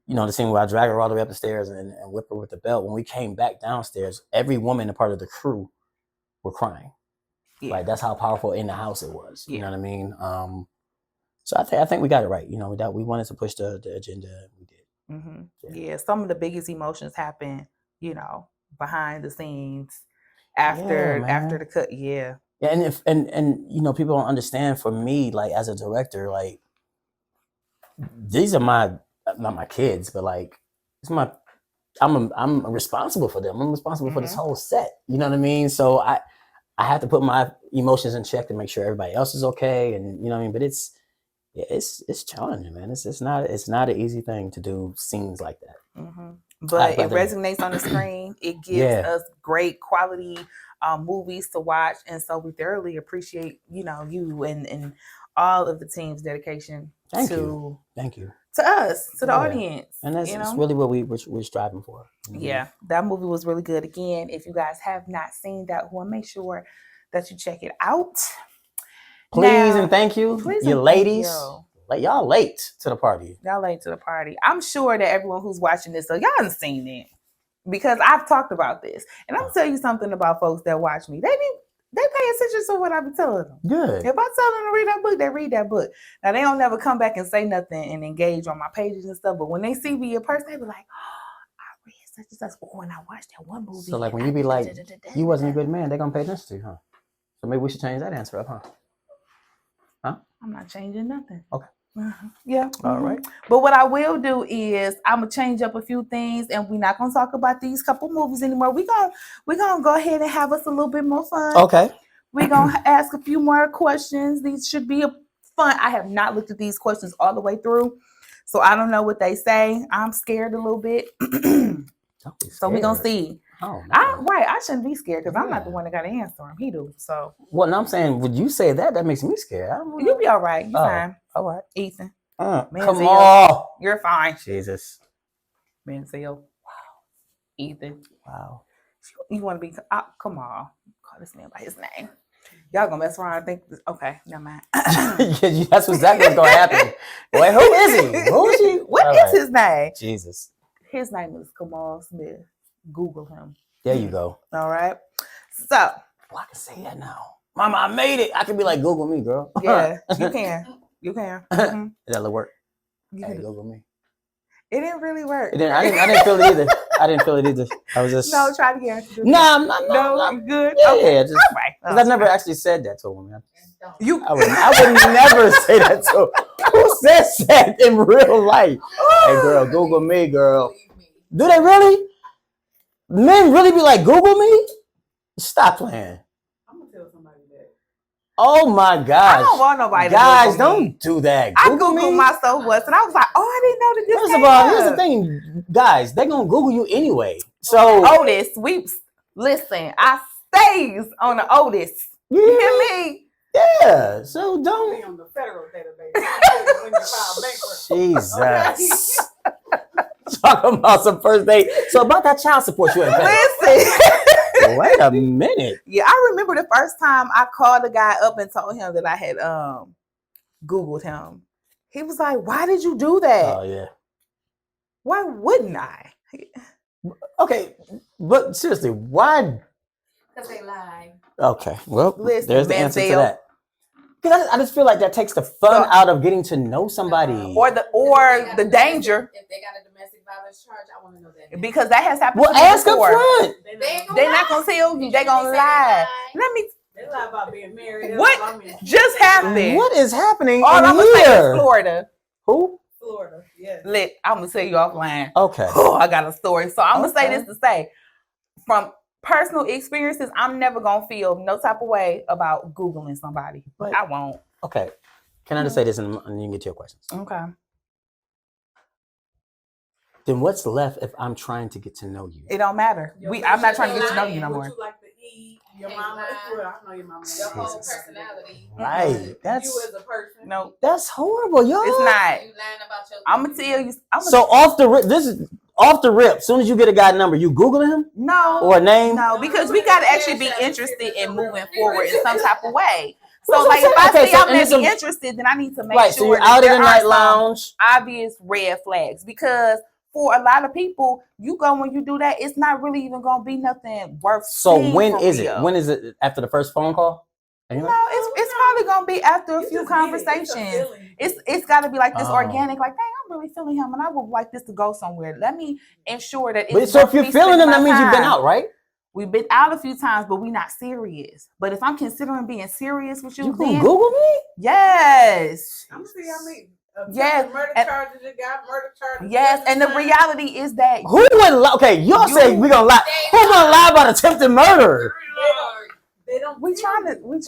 you know, the scene where I drag her all the way up the stairs and whip her with the belt. When we came back downstairs, every woman and part of the crew were crying. Yeah. Like that's how powerful in the house it was. You know what I mean? So I think we got it right. You know, we wanted to push the agenda. We did. Mm-hmm. Yeah, some of the biggest emotions happen, you know, behind the scenes after the cut. Yeah. And you know, people don't understand. For me, like as a director, like these are not my kids, but like I'm responsible for them. I'm responsible for this whole set. You know what I mean? So I have to put my emotions in check to make sure everybody else is okay. And you know what I mean? But it's challenging, man. It's not an easy thing to do scenes like that. Mm-hmm. But it resonates on the screen. It gives us great quality movies to watch, and so we thoroughly appreciate you and all of the team's dedication Thank you to us, to the audience, and that's really what we're striving for. Yeah, that movie was really good. Again, if you guys have not seen that one, make sure that you check it out. Please and thank you, you ladies. Y'all late to the party. I'm sure that everyone who's watching this, so y'all haven't seen it because I've talked about this, and I'm gonna tell you something about folks that watch me. They pay attention to what I be telling them. Good. If I tell them to read that book, they read that book. Now they don't never come back and say nothing and engage on my pages and stuff. But when they see me in person, they be like, "Oh, I read such and such." When I watched that one movie, so like when you be like, "You wasn't a good man," they gonna pay attention to you, huh? So maybe we should change that answer up, huh? I'm not changing nothing. Okay. Yeah. All right. But what I will do is I'm gonna change up a few things, and we're not gonna talk about these couple movies anymore. We're gonna go ahead and have us a little bit more fun. Okay. We're gonna ask a few more questions. These should be fun. I have not looked at these questions all the way through, so I don't know what they say. I'm scared a little bit. So we're gonna see. Oh, I shouldn't be scared because I'm not the one that got to answer them. He do. So. Well, no, I'm saying, would you say that? That makes me scared. You'll be all right. You're fine. All right. Ethan. Come on. You're fine. Jesus. Manziel. Wow. Ethan. Wow. You want to be? Come on. Call this man by his name. Y'all gonna mess around and think this. Okay, never mind. That's exactly what's gonna happen. Wait, who is he? Who is he? What is his name? Jesus. His name is Kamal Smith. Google him. There you go. All right. So. Well, I can say that now. Mama, I made it. I can be like, Google me, girl. Yeah, you can. You can. Mm-hmm. That'll work. Hey, Google me. It didn't really work. I didn't feel it either. I was just. No, try it again. No, I'm good. Yeah, okay. just. All right. Because I never actually said that to him. I would never say that to him. Who says that in real life? Hey, girl, Google me, girl. Do they really? Men really be like, Google me? Stop playing. I'm gonna tell somebody that. Oh my gosh. I don't want nobody to Guys, don't do that. I Googled myself once and I was like, oh, I didn't know that this. First of all, here's the thing, guys, they're gonna Google you anyway. So Otis, listen, I stays on the Otis. You hear me? Yeah. So don't be on the federal database when you file bankruptcy. Jesus. Talking about some first date. So about that child support you ain't paying. Listen. Wait a minute. Yeah, I remember the first time I called the guy up and told him that I had Googled him. He was like, "Why did you do that? Oh yeah. Why wouldn't I?" Okay, but seriously, why? Because they lie. Okay, well, Listen, there's the answer to Manziel. that. Because I just feel like that takes the fun So- out of getting to know somebody. Or the danger, If they got a domestic violence charge, I want to know that. because that has happened. Well, to me ask up before. front. They're not gonna tell you. They're gonna lie. Let me. They lie about being married. What just happened? What is happening All in I'm gonna say is here? Florida. Who? Florida, yes. Lit. I'm gonna tell you offline. Okay. Oh, I got a story. So I'm gonna say Okay. this to say, from personal experiences, I'm never gonna feel no type of way about Googling somebody. But- I won't. Okay. Can I just say this and you can get to your questions? Okay. Then what's left if I'm trying to get to know you? It don't matter. I'm not trying to get to know you no What more. you like to eat, your Can't mama. lie. Well, I know your mama. Your whole Jesus. personality. Right. You That's as a person. No, that's horrible, y'all. it's not. You lying about your. I'm gonna tell you. So off the rip, this is off the rip. As soon as you get a guy number, you Googling him no. or a name? No, because we gotta actually be interested in moving forward in some type of way. So, That's what like, I'm if I saying. Okay, say so- I'm and it's maybe a- interested, then I need to make Right. So sure you're that out at there the are night some lounge. obvious red flags. Because for a lot of people, you go when you do that, it's not really even gonna be nothing worth. So seeing when for is it? real. When is it? After the first phone call? Anyway? No, it's probably gonna be after a You few just get it. It's a conversations. feeling. It's got to be like this Oh. organic. Like, dang, I'm really feeling him, and I would like this to go somewhere. Let me ensure that. But It's so if worth you're me feeling spending them, that my means you've been time. out, right? We've been out a few times, but we not serious. But if I'm considering being serious with you, You gonna then Google me? yes, I'm gonna see how many. Yes, Murder and- charges you got. Murder charges. yes. And the reality is that Who would lie? Okay, y'all You- say we gonna lie. Who gonna lie about attempted murder? They don't. we trying to we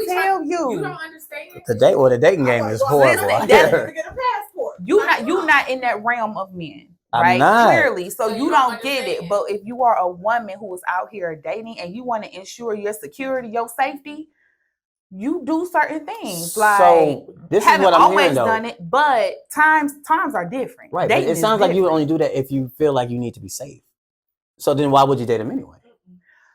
tell You you. don't understand. The dating game is horrible. Listen, I that's- hear. To get a passport. You not in that realm of men. I'm Right, not. clearly, so So you you don't don't get it. understand. But if you are a woman who is out here dating and you want to ensure your security, your safety, you do certain things. Like, So this is haven't what I'm always hearing though. done it, but times are different. Right, but Dating it is sounds like you different. only do that if you feel like you need to be safe. So then why would you date him anyway?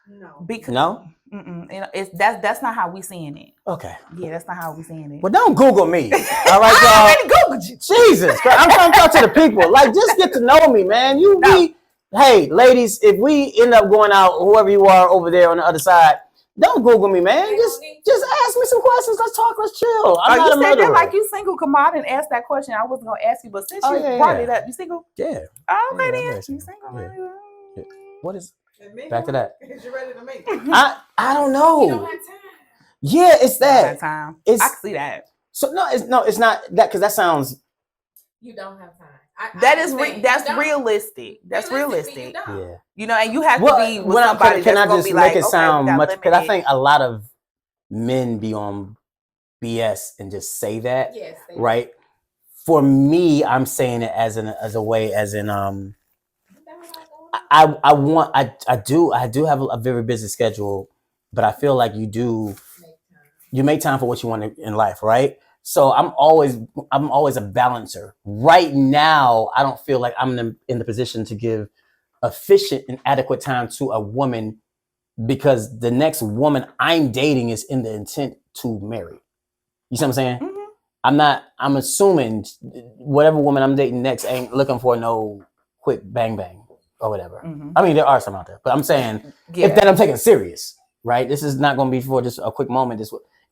No. Because No? that's not how we seeing it. Okay. Yeah, that's not how we seeing it. Well, don't Google me. All right, I y'all. already Googled you. Jesus Christ. I'm trying to talk to the people. Like, just get to know me, man. Hey, ladies, if we end up going out, whoever you are over there on the other side, don't Google me, man. Just ask me some questions. Let's talk. Let's chill. I'm not You a said murderer. that like you single. Come on, I didn't ask that question. I wasn't gonna ask you, but since Oh, you yeah, brought yeah. it up, you single? Yeah. Oh, okay, Yeah, I'm then. very You single. single? Yeah. What is? And me, Back to that. Is you ready to meet? I don't You don't know. have time. Yeah, it's That that. time. It's I can see that. so it's not that because that sounds You don't have time. That's You don't. realistic. That's Realistically, realistic. you don't. yeah. You know, and you have to Well, be with when somebody can that's I gonna just be make like, it sound okay, we got much? Because I limited. think a lot of men be on BS and just say that, Yes. they do. right? For me, I'm saying it as a way, as in I do have a very busy schedule, but I feel like you make time for what you want in life, right? So I'm always a balancer. Right now, I don't feel like I'm in the position to give efficient and adequate time to a woman because the next woman I'm dating is in the intent to marry. You see what I'm saying? Mhm. I'm assuming whatever woman I'm dating next ain't looking for no quick bang bang or whatever. Mhm. I mean, there are some out there, but I'm saying Yeah. if that I'm taking serious, right? This is not going to be for just a quick moment.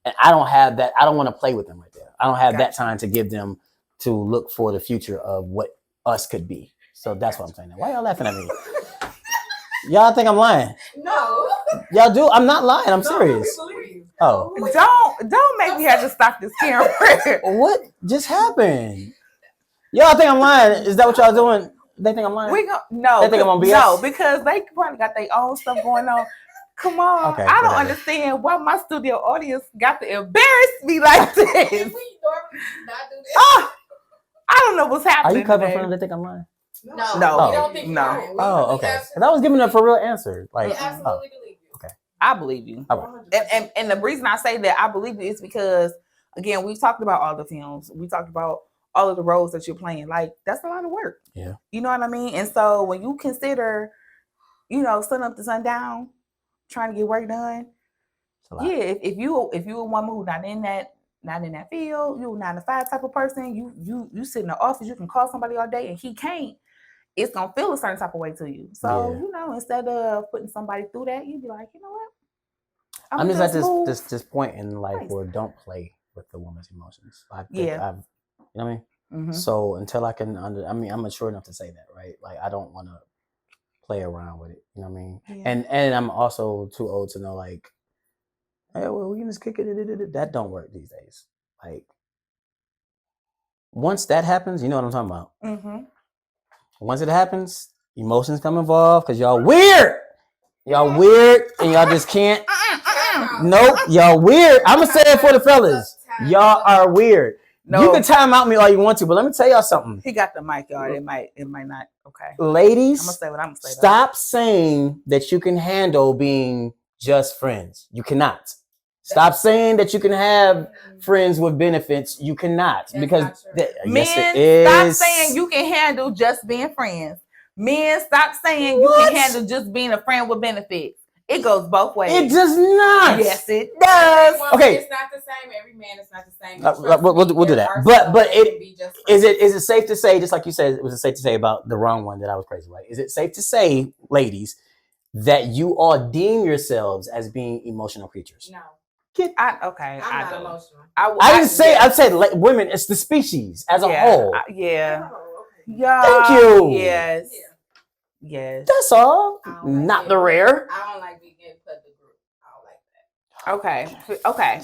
And I don't have that. I don't want to play with them right there. I don't have that time to give them to look for the future of what us could be. So that's what I'm saying. Why y'all laughing at me? Y'all think I'm lying? No. Y'all do? I'm not lying. I'm No, serious. we believe you. Oh, Don't make me have to stop this camera. what just happened? Y'all think I'm lying? Is that what y'all doing? They think I'm lying? No, They think I'm on BS? no, because they probably got their own stuff going on. Come on, Okay, I don't whatever. understand why my studio audience got to embarrass me like Can this. we normally not do this? Oh, I don't know what's Are happening. you covering today. for them? They think I'm lying? No. No. We don't think No. you're lying. Oh, We okay. absolutely- And I was giving a for real answer. We Like, absolutely believe you. I believe you. all right. And the reason I say that I believe it is because, again, we've talked about all the films. We talked about all of the roles that you're playing. Like, that's a lot of work. Yeah. You know what I mean? And so when you consider, sun up to sundown, trying to get work done, It's a lot. yeah, if you a woman who's not in that not in that field, you a 9 to 5 type of person, you sit in the office, you can call somebody all day and he can't, it's gonna feel a certain type of way to you. So, instead of putting somebody through that, you'd be like, you know what? I'm just at this point in life where don't play with the woman's emotions. I think I've, you know what I mean? Mm-hmm. So until I can I'm mature enough to say that, right? Like I don't want to play around with it. You know what I mean? Yeah. And I'm also too old to know like, hey, well, we can just kick it. That don't work these days. Like once that happens, you know what I'm talking about. Mm-hmm. Once it happens, emotions come involved because y'all weird. Y'all weird and y'all just can't. Nope, y'all weird. I'm gonna say it for the fellas. Y'all are weird. No. You can time out me all you want to, but let me tell y'all something. He got the mic, y'all. It might not. Okay. Ladies, I'm gonna say what I'm gonna say. Stop saying that you can handle being just friends. You cannot. Stop saying that you can have friends with benefits. You cannot. Because yes, it is. Stop saying you can handle just being friends. Men, stop saying you can handle just being a friend with benefits. It goes both ways. It does not. Yes, it does. Okay. It's not the same. Every man is not the same. We'll do that. But is it safe to say, just like you said, was it safe to say about the wrong one that I was crazy, right? Is it safe to say, ladies, that you all deem yourselves as being emotional creatures? No. I'm not emotional. I didn't say. I said women. It's the species as a whole. Yeah. Thank you. Yes. Yeah. Yes. That's all. Not the rare. I don't like being put in the group. I don't like that. Okay.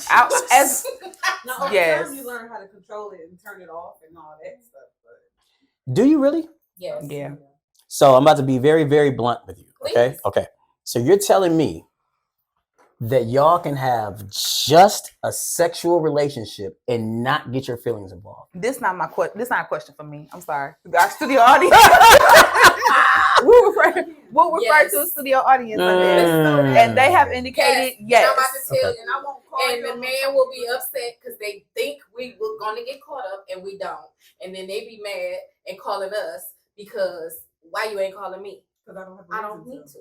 Yes. You learn how to control it and turn it off and all that stuff. But... Do you really? Yes. Yeah. So I'm about to be very, very blunt with you. Okay. Please. Okay. So you're telling me that y'all can have just a sexual relationship and not get your feelings involved? This not my question. This not a question for me. I'm sorry. Our studio audience. we'll refer to a studio audience, and they have indicated yes. And I'm about to tell you, and I won't call and the man will be upset because they think we were going to get caught up, and we don't. And then they be mad and calling us because why you ain't calling me? Because I don't need to.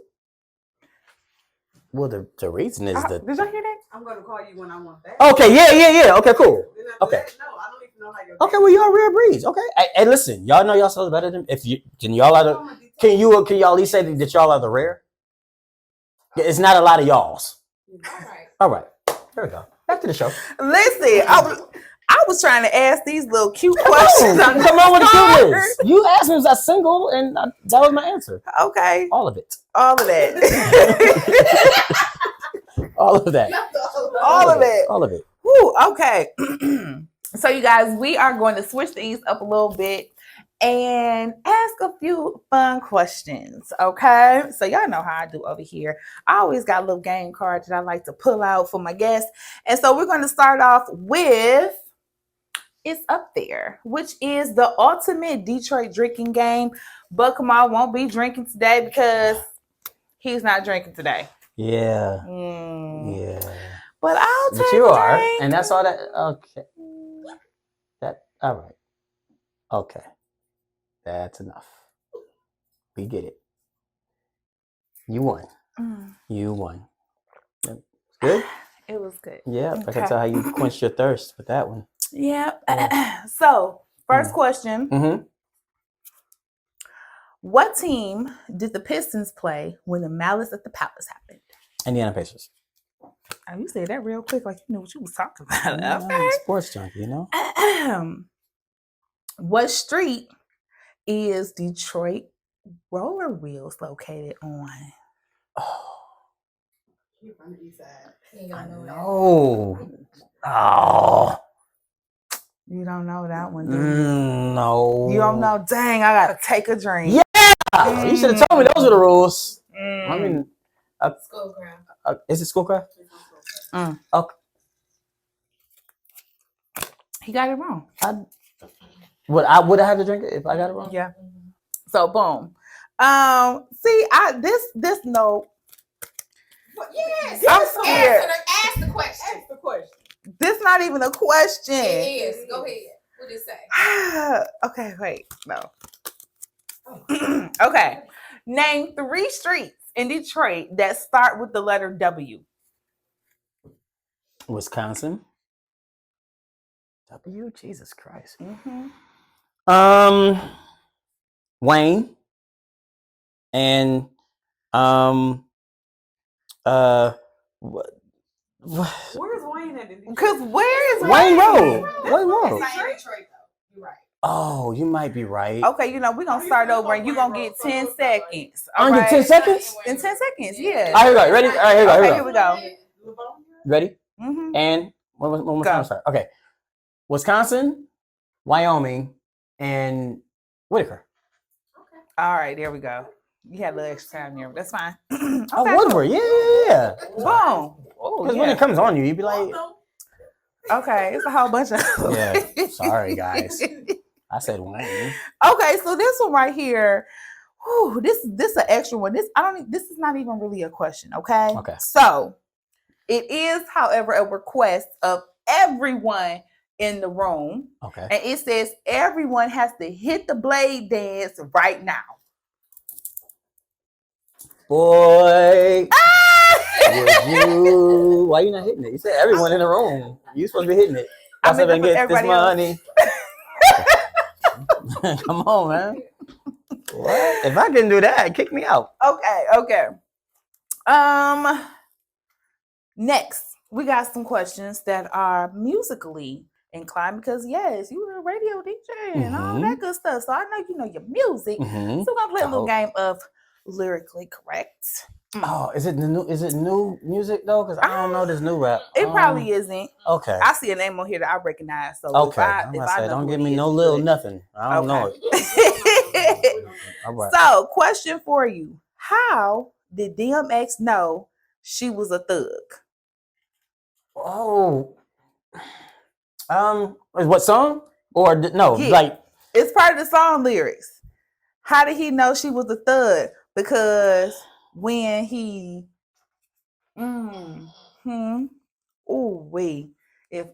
Well, the reason is that. Did y'all hear that? I'm going to call you when I want that. Okay, yeah. Okay, cool. Okay. No, I don't even know how you're. Okay, well, y'all rare breeds. Okay, hey, listen, y'all know yourselves better than if you can. Y'all are the. Can y'all at least say that y'all are the rare? It's not a lot of y'all's. All right. There we go. Back to the show. Listen, I was trying to ask these little cute questions. Come on with the cuteness. You asked me was I single, and that was my answer. Okay. All of it. All of that. All of that. All of it. All of it. Woo, okay. So you guys, we are going to switch things up a little bit and ask a few fun questions. Okay. So y'all know how I do over here. I always got a little game card that I like to pull out for my guests. And so we're going to start off with It's Up There, which is the ultimate Detroit drinking game. But Kamal won't be drinking today because he's not drinking today. Yeah. Yeah. But I'll take you are. drink. And that's all that. Okay. All right. Okay. That's enough. We get it. You won. You won. Good? It was good. Yeah. Okay. I can tell how you quenched your thirst with that one. Yeah. So, first question. Mm-hmm. What team did the Pistons play when the Malice at the Palace happened? Indiana Pacers. Oh, you said that real quick, like you knew what you was talking about. Yeah, okay. I'm a sports junkie, you know? What street is Detroit Roller Wheels located on? Oh. On the east side. I know. Oh. You don't know that one, do you? No. You don't know? Dang, I gotta take a drink. Yeah. You should have told me those were the rules. I mean, Schoolcraft. Is it Schoolcraft? Okay. He got it wrong. Would I have to drink it if I got it wrong? Yeah. So boom. See, this note. Yes. I'm scared. Ask the question. Ask the question. This not even a question. It is. Go ahead. What did it say? Okay, wait. No. Okay. Name 3 streets in Detroit that start with the letter W. Wisconsin. W. Jesus Christ. Mm-hmm. Wayne and what? Where's Wayne at? Because where is Wayne Wayne? Road. Wayne Road. It's not in Detroit though. You're right. Oh, you might be right. Okay, we're going to start over and you're going to get 10 seconds. All Under right? 10 seconds? In 10 seconds, yeah. All right, here we go. Ready? All right, here we go. Okay, Here here we we go. go. Ready? Mm-hmm. And when was Go. time start? Okay. Wisconsin, Wyoming, and Whitaker. All right, there we go. You had a little extra time there, but that's fine. Okay, Oh, Woodward. Yeah. boom. Oh, Because when it comes on you, you'd be like, Okay, it's a whole bunch of. yeah, sorry, guys. I said Wayne. Okay, so this one right here, whew, this is an extra one. This is not even really a question. Okay. Okay. So it is, however, a request of everyone in the room, Okay. and it says everyone has to hit the blade dance right now. Boy. Why you not hitting it? You said everyone in the room. You supposed to be hitting it. I I'm meant gonna to put get this everybody money. Come on, man. What? If I can do that, kick me out. Okay. Next, we got some questions that are musically inclined because yes, you were a radio DJ and all that good stuff. So I know you know your music. Mm-hmm. So we're gonna play a little game of lyrically correct. Oh, is it new music though? Because I don't know this new rap. It probably isn't. Okay. I see a name on here that I recognize. So Okay. if I know don't who give it me is, no it's little good. nothing. I don't know it. All right. So, question for you: how did DMX know she was a thug? Oh. What song? Or no? Yeah. Like It's part of the song lyrics. How did he know she was a thug? Because when he, if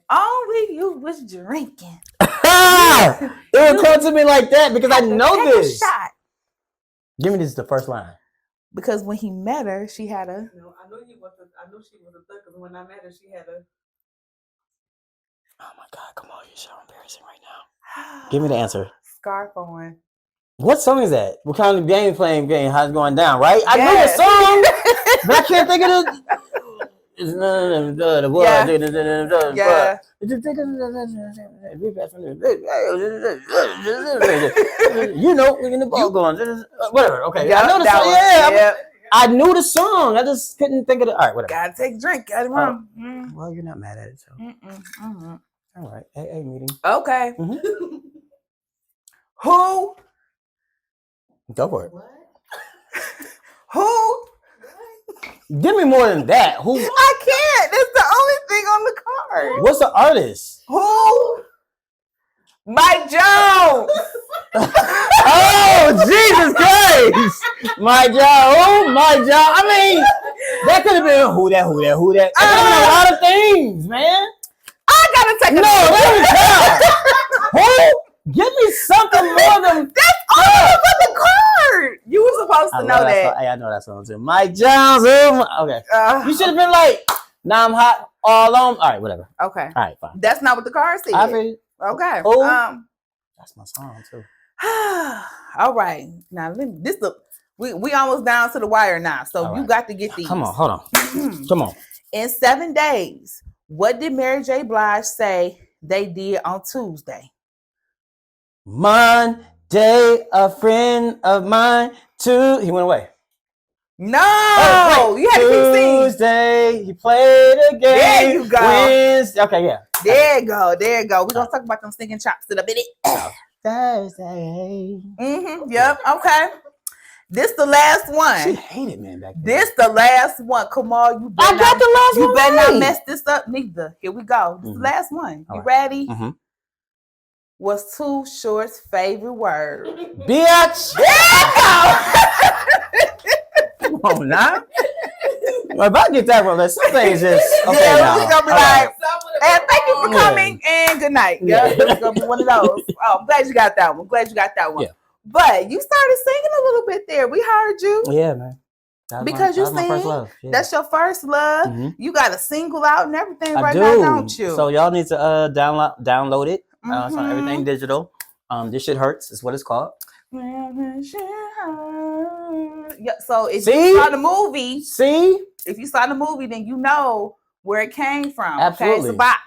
only you was drinking. it would come to me like that because I know Take a this. shot. Give me this the first line. Because when he met her, she had a. No, I know she was a thug because when I met her, she had a. Oh my God! Come on, you're so embarrassing right now. Give me the answer. Scarf on. What song is that? What kind of game playing game? How's it going down? Right? I know Yes. the song, but I can't think of the. Yeah. You know, we're in the ball going. Whatever. Okay. Yep, I know the that song. one. Yeah. Yep. I knew the song. I just couldn't think of it. All right. Whatever. Gotta take a drink. Got it wrong. Well, you're not mad at it, so. All right. AA meeting. Okay. Mm-hmm. Who? Go for it. What? Who? Give me more than that. Who? I can't. That's the only thing on the card. What's the artist? Who? Mike Jones. Oh, Jesus Christ! My job. Oh, my job. I mean, that could have been who that. That could have been a lot of things, man. I gotta take a that was Who? Give me something more than That's all of the card. You were supposed to know that. I know that song too. Mike Jones. Okay. You should have been like, now I'm hot all on. All right, whatever. Okay. All right, fine. That's not what the card said. I figured. Okay. Oh. That's my song too. All right. Now we almost down to the wire now. So All you right. got to get these. Come on, hold on. Come on. In 7 days, what did Mary J. Blige say they did on Tuesday? Monday, a friend of mine, he went away. No, you had to keep singing. Tuesday, he played a game. There you go. Wednesday, okay, yeah. There you go. We're gonna talk about them singing chops in a minute. Thursday. Yep. Okay. This the last She one. hated man back then. This the last one. Kamal, you better I got the last one. You better right. not mess this up neither. Here we go. This is the last one. All You right. ready? Mhm. What's Too Short's favorite word? Bitch. Come on now. Well, if I get that one, some things just okay Yeah, now. we're gonna be All like, right. and thank you for Yeah. coming and good night. Yeah. Yeah, it's gonna be one of those. Oh, I'm glad you got that one. Yeah. But you started singing a little bit there. We heard you. Yeah, man. Because you my first sing. love. Yeah. That's your first love. Mhm. You got a single out and everything I right do. now, don't you? So y'all need to download it. It's on Mhm. everything digital. This shit hurts is what it's called. Yeah, so if See? you saw the movie, See? if you saw the movie, then you know where it came from. Absolutely. Okay, it's a bop.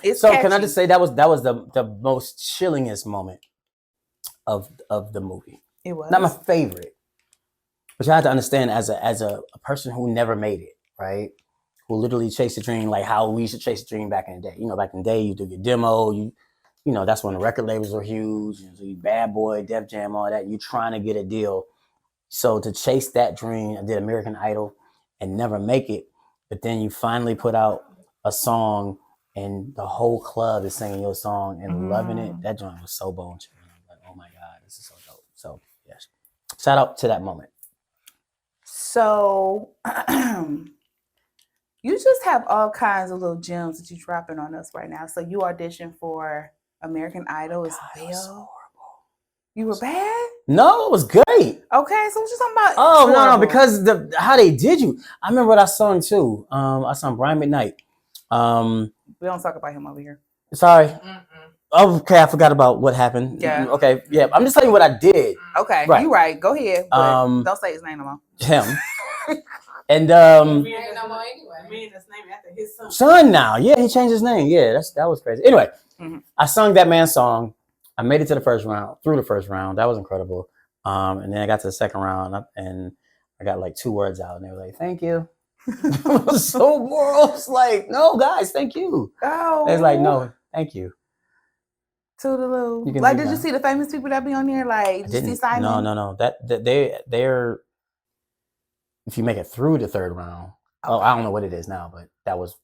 It's so catchy. can I just say that was the most chillingest moment of the movie. It was Not my favorite, but you have to understand as a person who never made it, right? Who literally chased a dream like how we used to chase a dream back in the day. You know, back in the day, you do your demo, you know, that's when the record labels were huge. So you Bad Boy, Def Jam, all that. You trying to get a deal. So to chase that dream, I did American Idol and never make it. But then you finally put out a song and the whole club is singing your song and loving it. That joint was so bone chilling. Like, oh my God, this is so dope. So yes, shout out to that moment. So you just have all kinds of little gems that you're dropping on us right now. So you auditioned for American Idol as well. You were bad? No, it was great. Okay, so what you talking about? Oh no, because how they did you. I remember what I sung too. I sung Brian McKnight. We don't talk about him over here. Sorry. Okay, I forgot about what happened. Yeah. Okay, yeah. I'm just telling you what I did. Okay, Right. you right. Go ahead. But don't say his name no more. Him. And Ain't no more anyway. Meaning his name after his son now. Yeah, he changed his name. Yeah, that was crazy. Anyway, I sung that man's song. I made it to the first round. Through the first round, that was incredible. And then I got to the second round, and I got like 2 words out, and they were like, "Thank you." I was so bored. I was like, "No, guys, thank you." Oh. They was like, "No, thank you." Toodaloo. You can Like, leave did you now. see the famous people that be on there? Like, did you see Simon? No. That they're if you make it through the third round. Oh, I don't know what it is now, but that's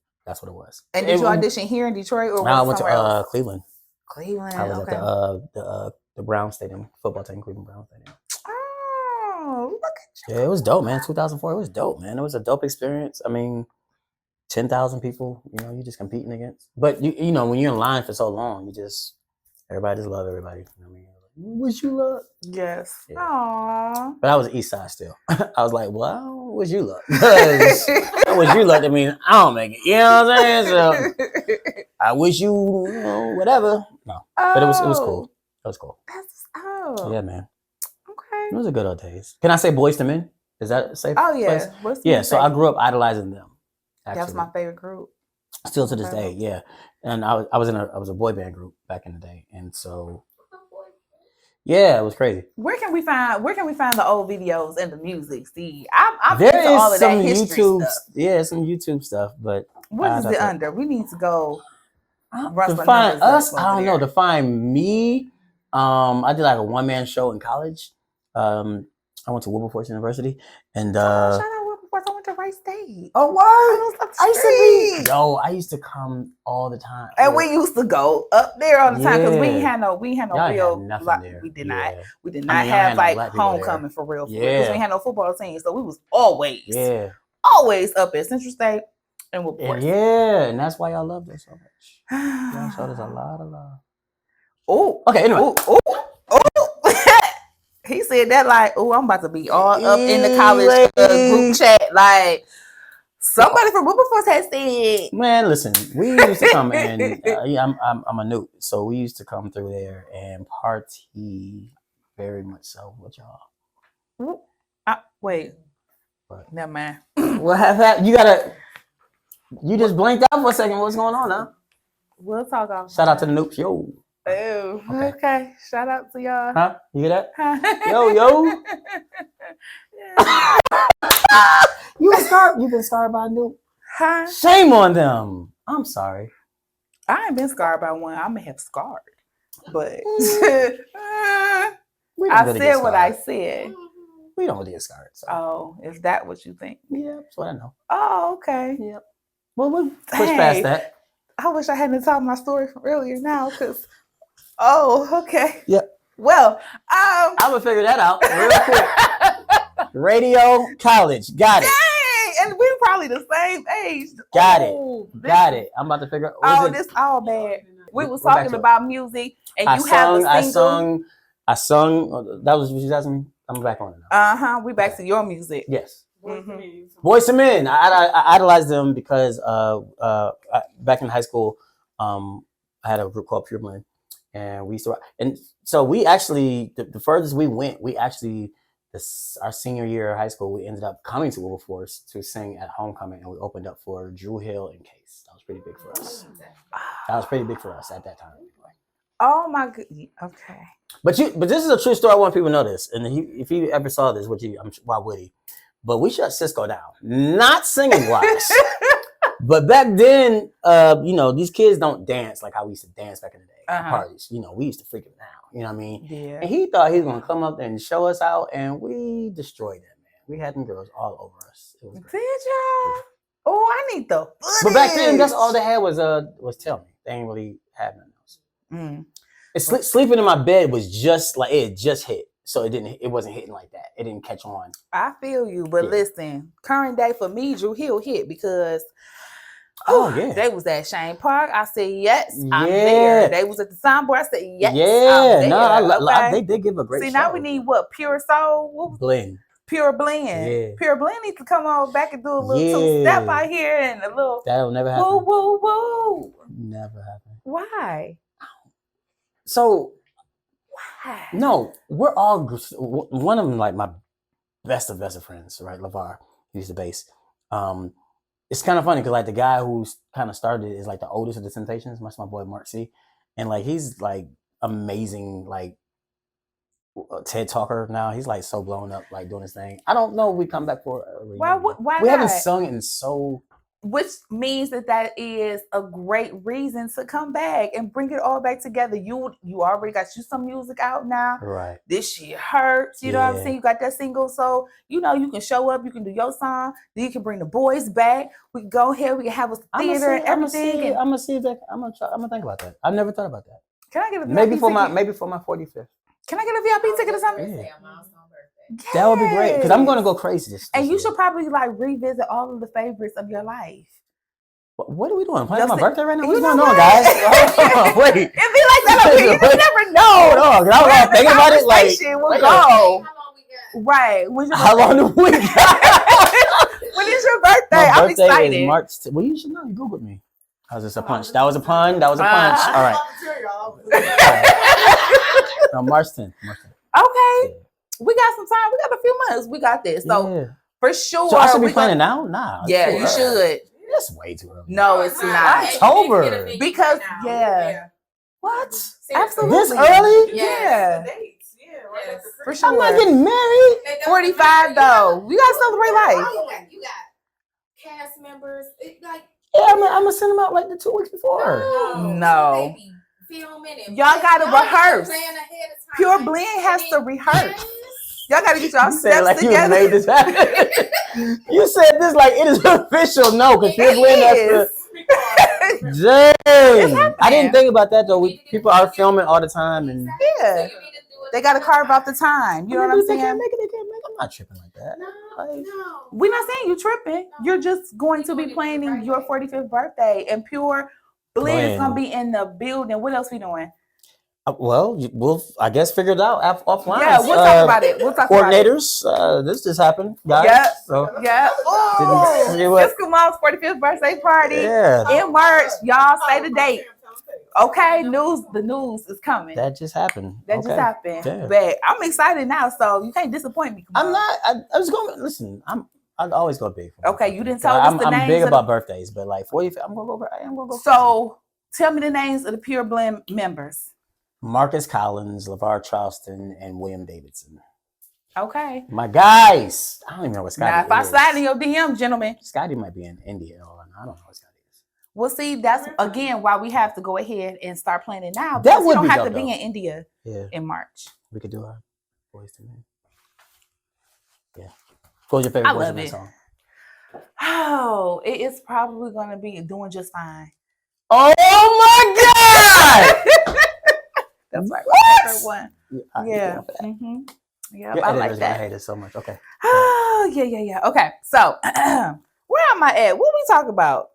what it was. And did you audition here in Detroit or I was went somewhere to else? Cleveland. Cleveland. I was okay. at the Brown Stadium, football team, Cleveland Brown Stadium. Oh, look at you. Yeah, it was dope, man. 2004, it was dope, man. It was a dope experience. I mean, 10,000 people, you know, you just competing against. But you know, when you're in line for so long, everybody just love everybody. You know what I mean? Wish you luck. Yes. Yeah. Aww. But I was East Side still. I was like, well, I don't wish you luck. Because I wish you luck. I mean, I don't make it. You know what I'm saying? So I wish you know, whatever. No. But it was cool. It was cool. That's Yeah, man. Okay. It was a good old days. Can I say Boys to Men? Is that a safe place? Yeah. So I grew up idolizing them. Actually. That was my favorite group. Still to this day, yeah. And I was a boy band group back in the day, and so yeah, it was crazy. Where can we find the old videos and the music? See, I'm There into is all of some that history YouTube, stuff. Yeah, some YouTube stuff, but what is it under? We need to go. To find us, I don't know. To find me, I did like a 1-man show in college. I went to Wilberforce University, and shout out Wilberforce. I went to Rice State. Oh, what? I used to come all the time. And we used to go up there all the time because we ain't had no Y'all real. had nothing there. We did Yeah. not. We did not have no like black people homecoming for real. Yeah. Because we ain't had no football team, so we was always up at Central State and Wilberforce. And that's why y'all loved us so much. Y'all showed us a lot of love. Oh, okay. Anyway, he said that like, oh, I'm about to be all up in the college group chat. Like somebody from Wilberforce has said, man, listen, we used to come and I'm a noob, so we used to come through there and party very much so with y'all. Wait, what? Never mind. What happened? You just blinked out for a second. What's going on now? We'll talk off. Shout out to the noobs, yo. Oh, okay. Shout out to y'all. Huh? You hear that? yo. You've been scarred by a noob? Huh? Shame on them. I'm sorry. I ain't been scarred by one. I may have scarred, but I said what I said. We don't really get scarred. So. Oh, is that what you think? Yeah, that's what I know. Oh, okay. Yep. Well, we'll push past that. I wish I hadn't told my story from earlier now, because. Oh, okay. Yep. Well, I'm gonna figure that out real quick. Radio, college, got it. Dang, and we're probably the same age. Got it. I'm about to figure. This all bad. We was talking about music, and you have a single. I sung. That was what you asking me. I'm back on it now. We back to your music. Yes. Boyz II Men. I idolized them because back in high school, I had a group called Pure Blend, and we used to, and so we actually the furthest we went, our senior year of high school, we ended up coming to Wilberforce to sing at homecoming, and we opened up for Drew Hill and Case. That was pretty big for us. That was pretty big for us at that time. Oh my god. Okay. But this is a true story. I want people to know this, and if you ever saw this, why would he? But we shut Cisco down, not singing wise. But back then, these kids don't dance like how we used to dance back in the day at parties. We used to freak them out. You know what I mean? Yeah. And he thought he was gonna come up there and show us out, and we destroyed them, man. We had them girls all over us. It was great. Did y'all? Oh, I need the footage. But back then, that's all they had was Tell Me. They ain't really had nothing else. And sleeping in my bed was just like it just hit. So it wasn't hitting like that. It didn't catch on. I feel you, but listen, current day for me, Drew Hill hit because they was at Shane Park. I said yes, I'm there. They was at the soundboard. I said yes, I'm there. They did give a great show. Now we need what? Pure Soul? Blend. Pure Blend. Yeah. Pure Blend needs to come on back and do a little two-step out here and a little that'll never happen. Woo woo woo. Never happen. Why? So no, we're all one of them. Like my best of friends, right? LeVar, he's the bass. It's kind of funny because like the guy who's kind of started is like the oldest of the Temptations. That's my boy Mark C, and like he's like amazing, like TED talker now. He's like so blown up, like doing his thing. I don't know if we come back for a reunion. Why we not? haven't sung in so. Which means that is a great reason to come back and bring it all back together. You already got some music out now. Right. This shit hurts. You know what I'm saying? You got that single. So, you can show up. You can do your song. Then you can bring the boys back. We can go here. We can have a theater and everything. I'm gonna see that. I'm gonna think about that. I've never thought about that. Can I get a VIP maybe for ticket? my 45th. Can I get a VIP ticket or something? Yeah. That would be great because I'm gonna go crazy this and you year. should probably like revisit all of the favorites of your life. What are we doing? Playing my birthday right now? What's You going know on, what? guys? Wait. It be like that up here. You just never know. Hold on, 'cause I was like, thinking about it. Like, we'll go. Right. How long do we got? When is your birthday? My I'm birthday excited. is March. Well, you should know. You Googled me. That was a punch. That was a pun. That was a punch. All right. No, March 10th. Okay. We got some time. We got a few months. We got this. So for sure. So I should be planning now? Nah. Yeah, you should. That's way too early. No, it's not. October. Because What? Absolutely. This early? Yeah. Yes. For sure. I'm not getting married. 45 though. We gotta celebrate life. You got cast members. Yeah, I'm gonna send them out like the 2 weeks before. No. Y'all gotta rehearse. Pure Blend has to rehearse. Y'all gotta get y'all steps like together. You made this happen. You said this like it is official. No, because Pure Blend has to. Dang. I didn't think about that though. People are filming all the time, and yeah, they gotta carve out the time. You know what I'm saying? They can't make it. I'm not tripping like that. No. We're not saying you tripping. You're just going to be planning your 45th birthday, and Pure Blend is gonna be in the building. What else we doing? Well, we'll I guess figure it out offline. Yeah, we'll talk about it. We'll talk coordinators, about it. This just happened, guys. Yeah. So, yeah. Oh, it's Kamal's 45th birthday party in March. Y'all say the date. Okay, the news is coming. That just happened. Just happened. Yeah. But I'm excited now, so you can't disappoint me. Kamal. I'm not. I was going. Listen, I'd always go big. Okay, you didn't tell us the names. I'm big about birthdays, but like 45, I'm gonna go. So tell me the names of the Pure Blend members. Marcus Collins, LeVar Charleston, and William Davidson. Okay. My guys. I don't even know what Scotty is. Now, if I slide in your DM, gentlemen. Scotty might be in India. I don't know what Scotty is. Well, see, that's, again, why we have to go ahead and start planning now. That would we don't be have to dope, be in India in March. We could do our Boyz II Men. Yeah. What was your favorite Boyz II Men song? Oh, it is probably going to be Doing Just Fine. Oh, my God! That's my favorite one. Yeah. Mm-hmm. Yeah, I like that. I hate it so much. Okay. Oh, yeah. Okay, so where am I at? What we talk about?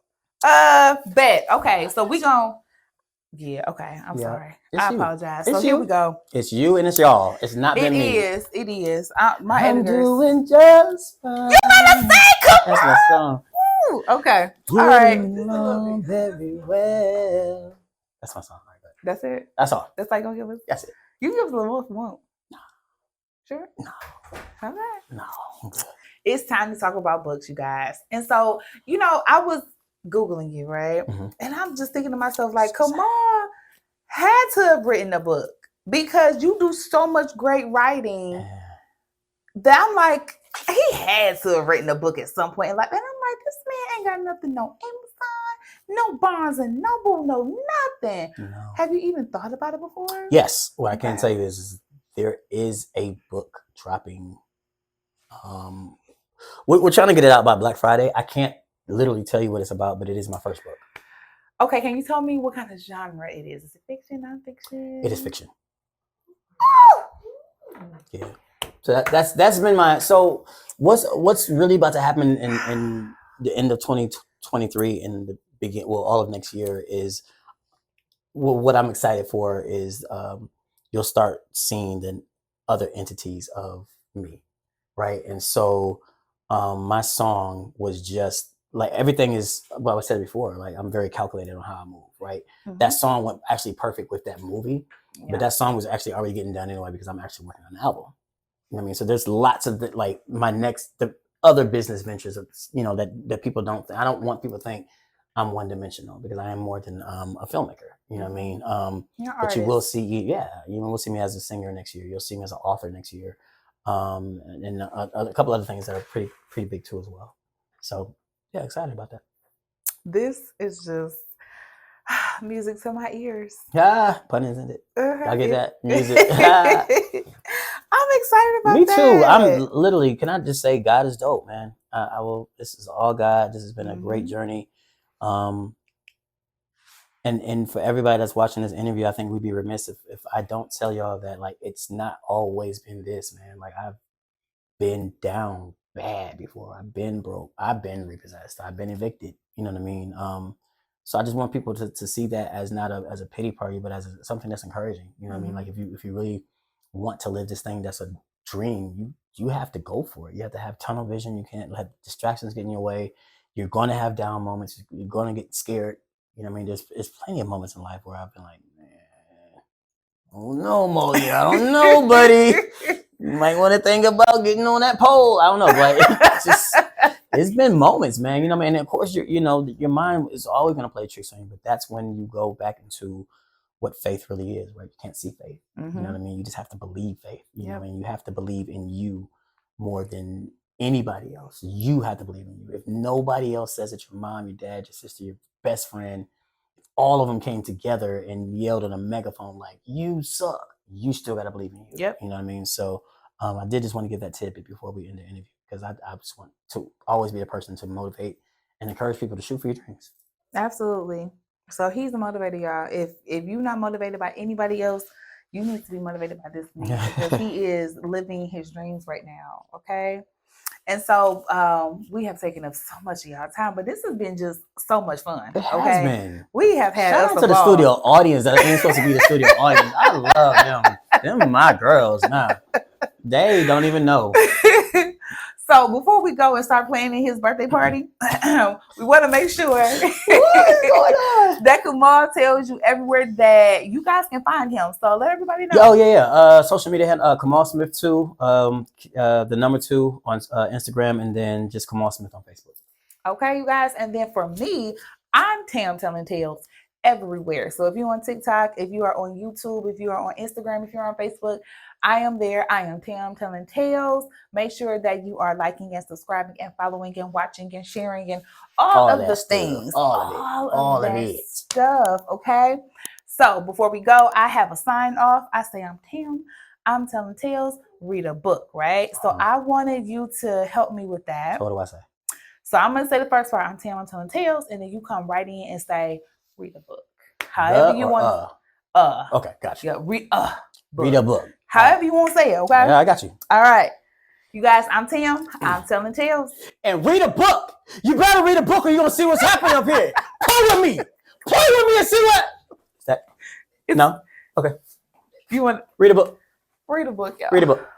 Bet. Okay, so we gon' okay. I'm sorry. I apologize. So here we go. It's you and it's y'all. It's not been me. It is. My I'm editors. doing just fine. You know the That's my song. Woo! Okay. All right. Along very well. That's my song. Right there. That's it. That's all. That's like gonna give us. That's it. You can give us a little more if you want. No. Sure. No. Okay. No. I'm good. It's time to talk about books, you guys. And so, you know, I was Googling you, right? Mm-hmm. And I'm just thinking to myself, like, Kamal had to have written a book because you do so much great writing that I'm like, he had to have written a book at some point. And I'm like, this man ain't got nothing, no Amazon, no Barnes and Noble, no nothing. No. Have you even thought about it before? Yes. What I can tell you is there is a book dropping. We're trying to get it out by Black Friday. I can't literally tell you what it's about, but it is my first book. Okay, can you tell me what kind of genre it is? Is it fiction, nonfiction? It is fiction. Yeah. So that's been my. So what's really about to happen in the end of 2023 and the begin all of next year is what I'm excited for is you'll start seeing the other entities of me, right? And so my song was just like everything is what I said before. Like I'm very calculated on how I move, right? Mm-hmm. That song went actually perfect with that movie, but that song was actually already getting done anyway because I'm actually working on an album. You know what I mean? So there's lots of the other business ventures, that people don't. I don't want people to think I'm one dimensional because I am more than a filmmaker. You know what I mean? But you will see, we'll see me as a singer next year. You'll see me as an author next year, and a couple other things that are pretty big too as well. So yeah, excited about that. This is just music to my ears. Yeah, pun intended. I get that music. I'm excited about Me that. too. I'm literally. Can I just say, God is dope, man. I will. This is all God. This has been a great journey. And for everybody that's watching this interview, I think we'd be remiss if I don't tell y'all that like it's not always been this, man. Like I've been down bad before. I've been broke. I've been repossessed. I've been evicted. You know what I mean? So I just want people to see that as not as a pity party, but as something that's encouraging. You know what I mean? Like if you really want to live this thing that's a dream, you have to go for it. You have to have tunnel vision. You can't let distractions get in your way. You're going to have down moments. You're going to get scared. You know what I mean? There's plenty of moments in life where I've been like, man, oh no, Molly, I don't know, buddy. You might want to think about getting on that pole. I don't know, but it's been moments, man. You know what I mean? And of course, your mind is always going to play tricks on you, but that's when you go back into what faith really is, right? You can't see faith. You know what I mean? You just have to believe faith. You know what I mean? You have to believe in you more than anybody else. You have to believe in you. If nobody else says it, your mom, your dad, your sister, your best friend, if all of them came together and yelled on a megaphone like, you suck, you still got to believe in you. Yep. You know what I mean? So I did just want to give that tidbit before we end the interview because I just want to always be a person to motivate and encourage people to shoot for your dreams. Absolutely. So he's the motivator, y'all. If you're not motivated by anybody else, you need to be motivated by this man because he is living his dreams right now. Okay. And so we have taken up so much of y'all time, but this has been just so much fun. It has been. We have had Shout out to the studio audience that ain't supposed to be the studio audience. I love them. Them my girls now. They don't even know. So before we go and start planning his birthday party, we want to make sure that Kamal tells you everywhere that you guys can find him. So let everybody know. Oh yeah. Social media, Kamal Smith 2, the number 2 on Instagram, and then just Kamal Smith on Facebook. Okay, you guys. And then for me, I'm Tam Telling Tales everywhere. So if you're on TikTok, if you are on YouTube, if you are on Instagram, if you're on Facebook, I am there. I am Tam Telling Tales. Make sure that you are liking and subscribing and following and watching and sharing and all of the things. All of that stuff. Okay. So before we go, I have a sign off. I say I'm Tam. I'm telling tales. Read a book, right? So I wanted you to help me with that. So what do I say? So I'm going to say the first part. I'm Tam. I'm telling tales. And then you come right in and say, read a book. However you want. Okay, gotcha. Yeah, read a book. However you want to say it, okay? Yeah, I got you. All right. You guys, I'm Tam. I'm telling tales. And read a book. You better read a book or you're going to see what's happening up here. Play with me. Play with me and see what. Is that? No? Okay. You want read a book. Read a book, y'all. Read a book.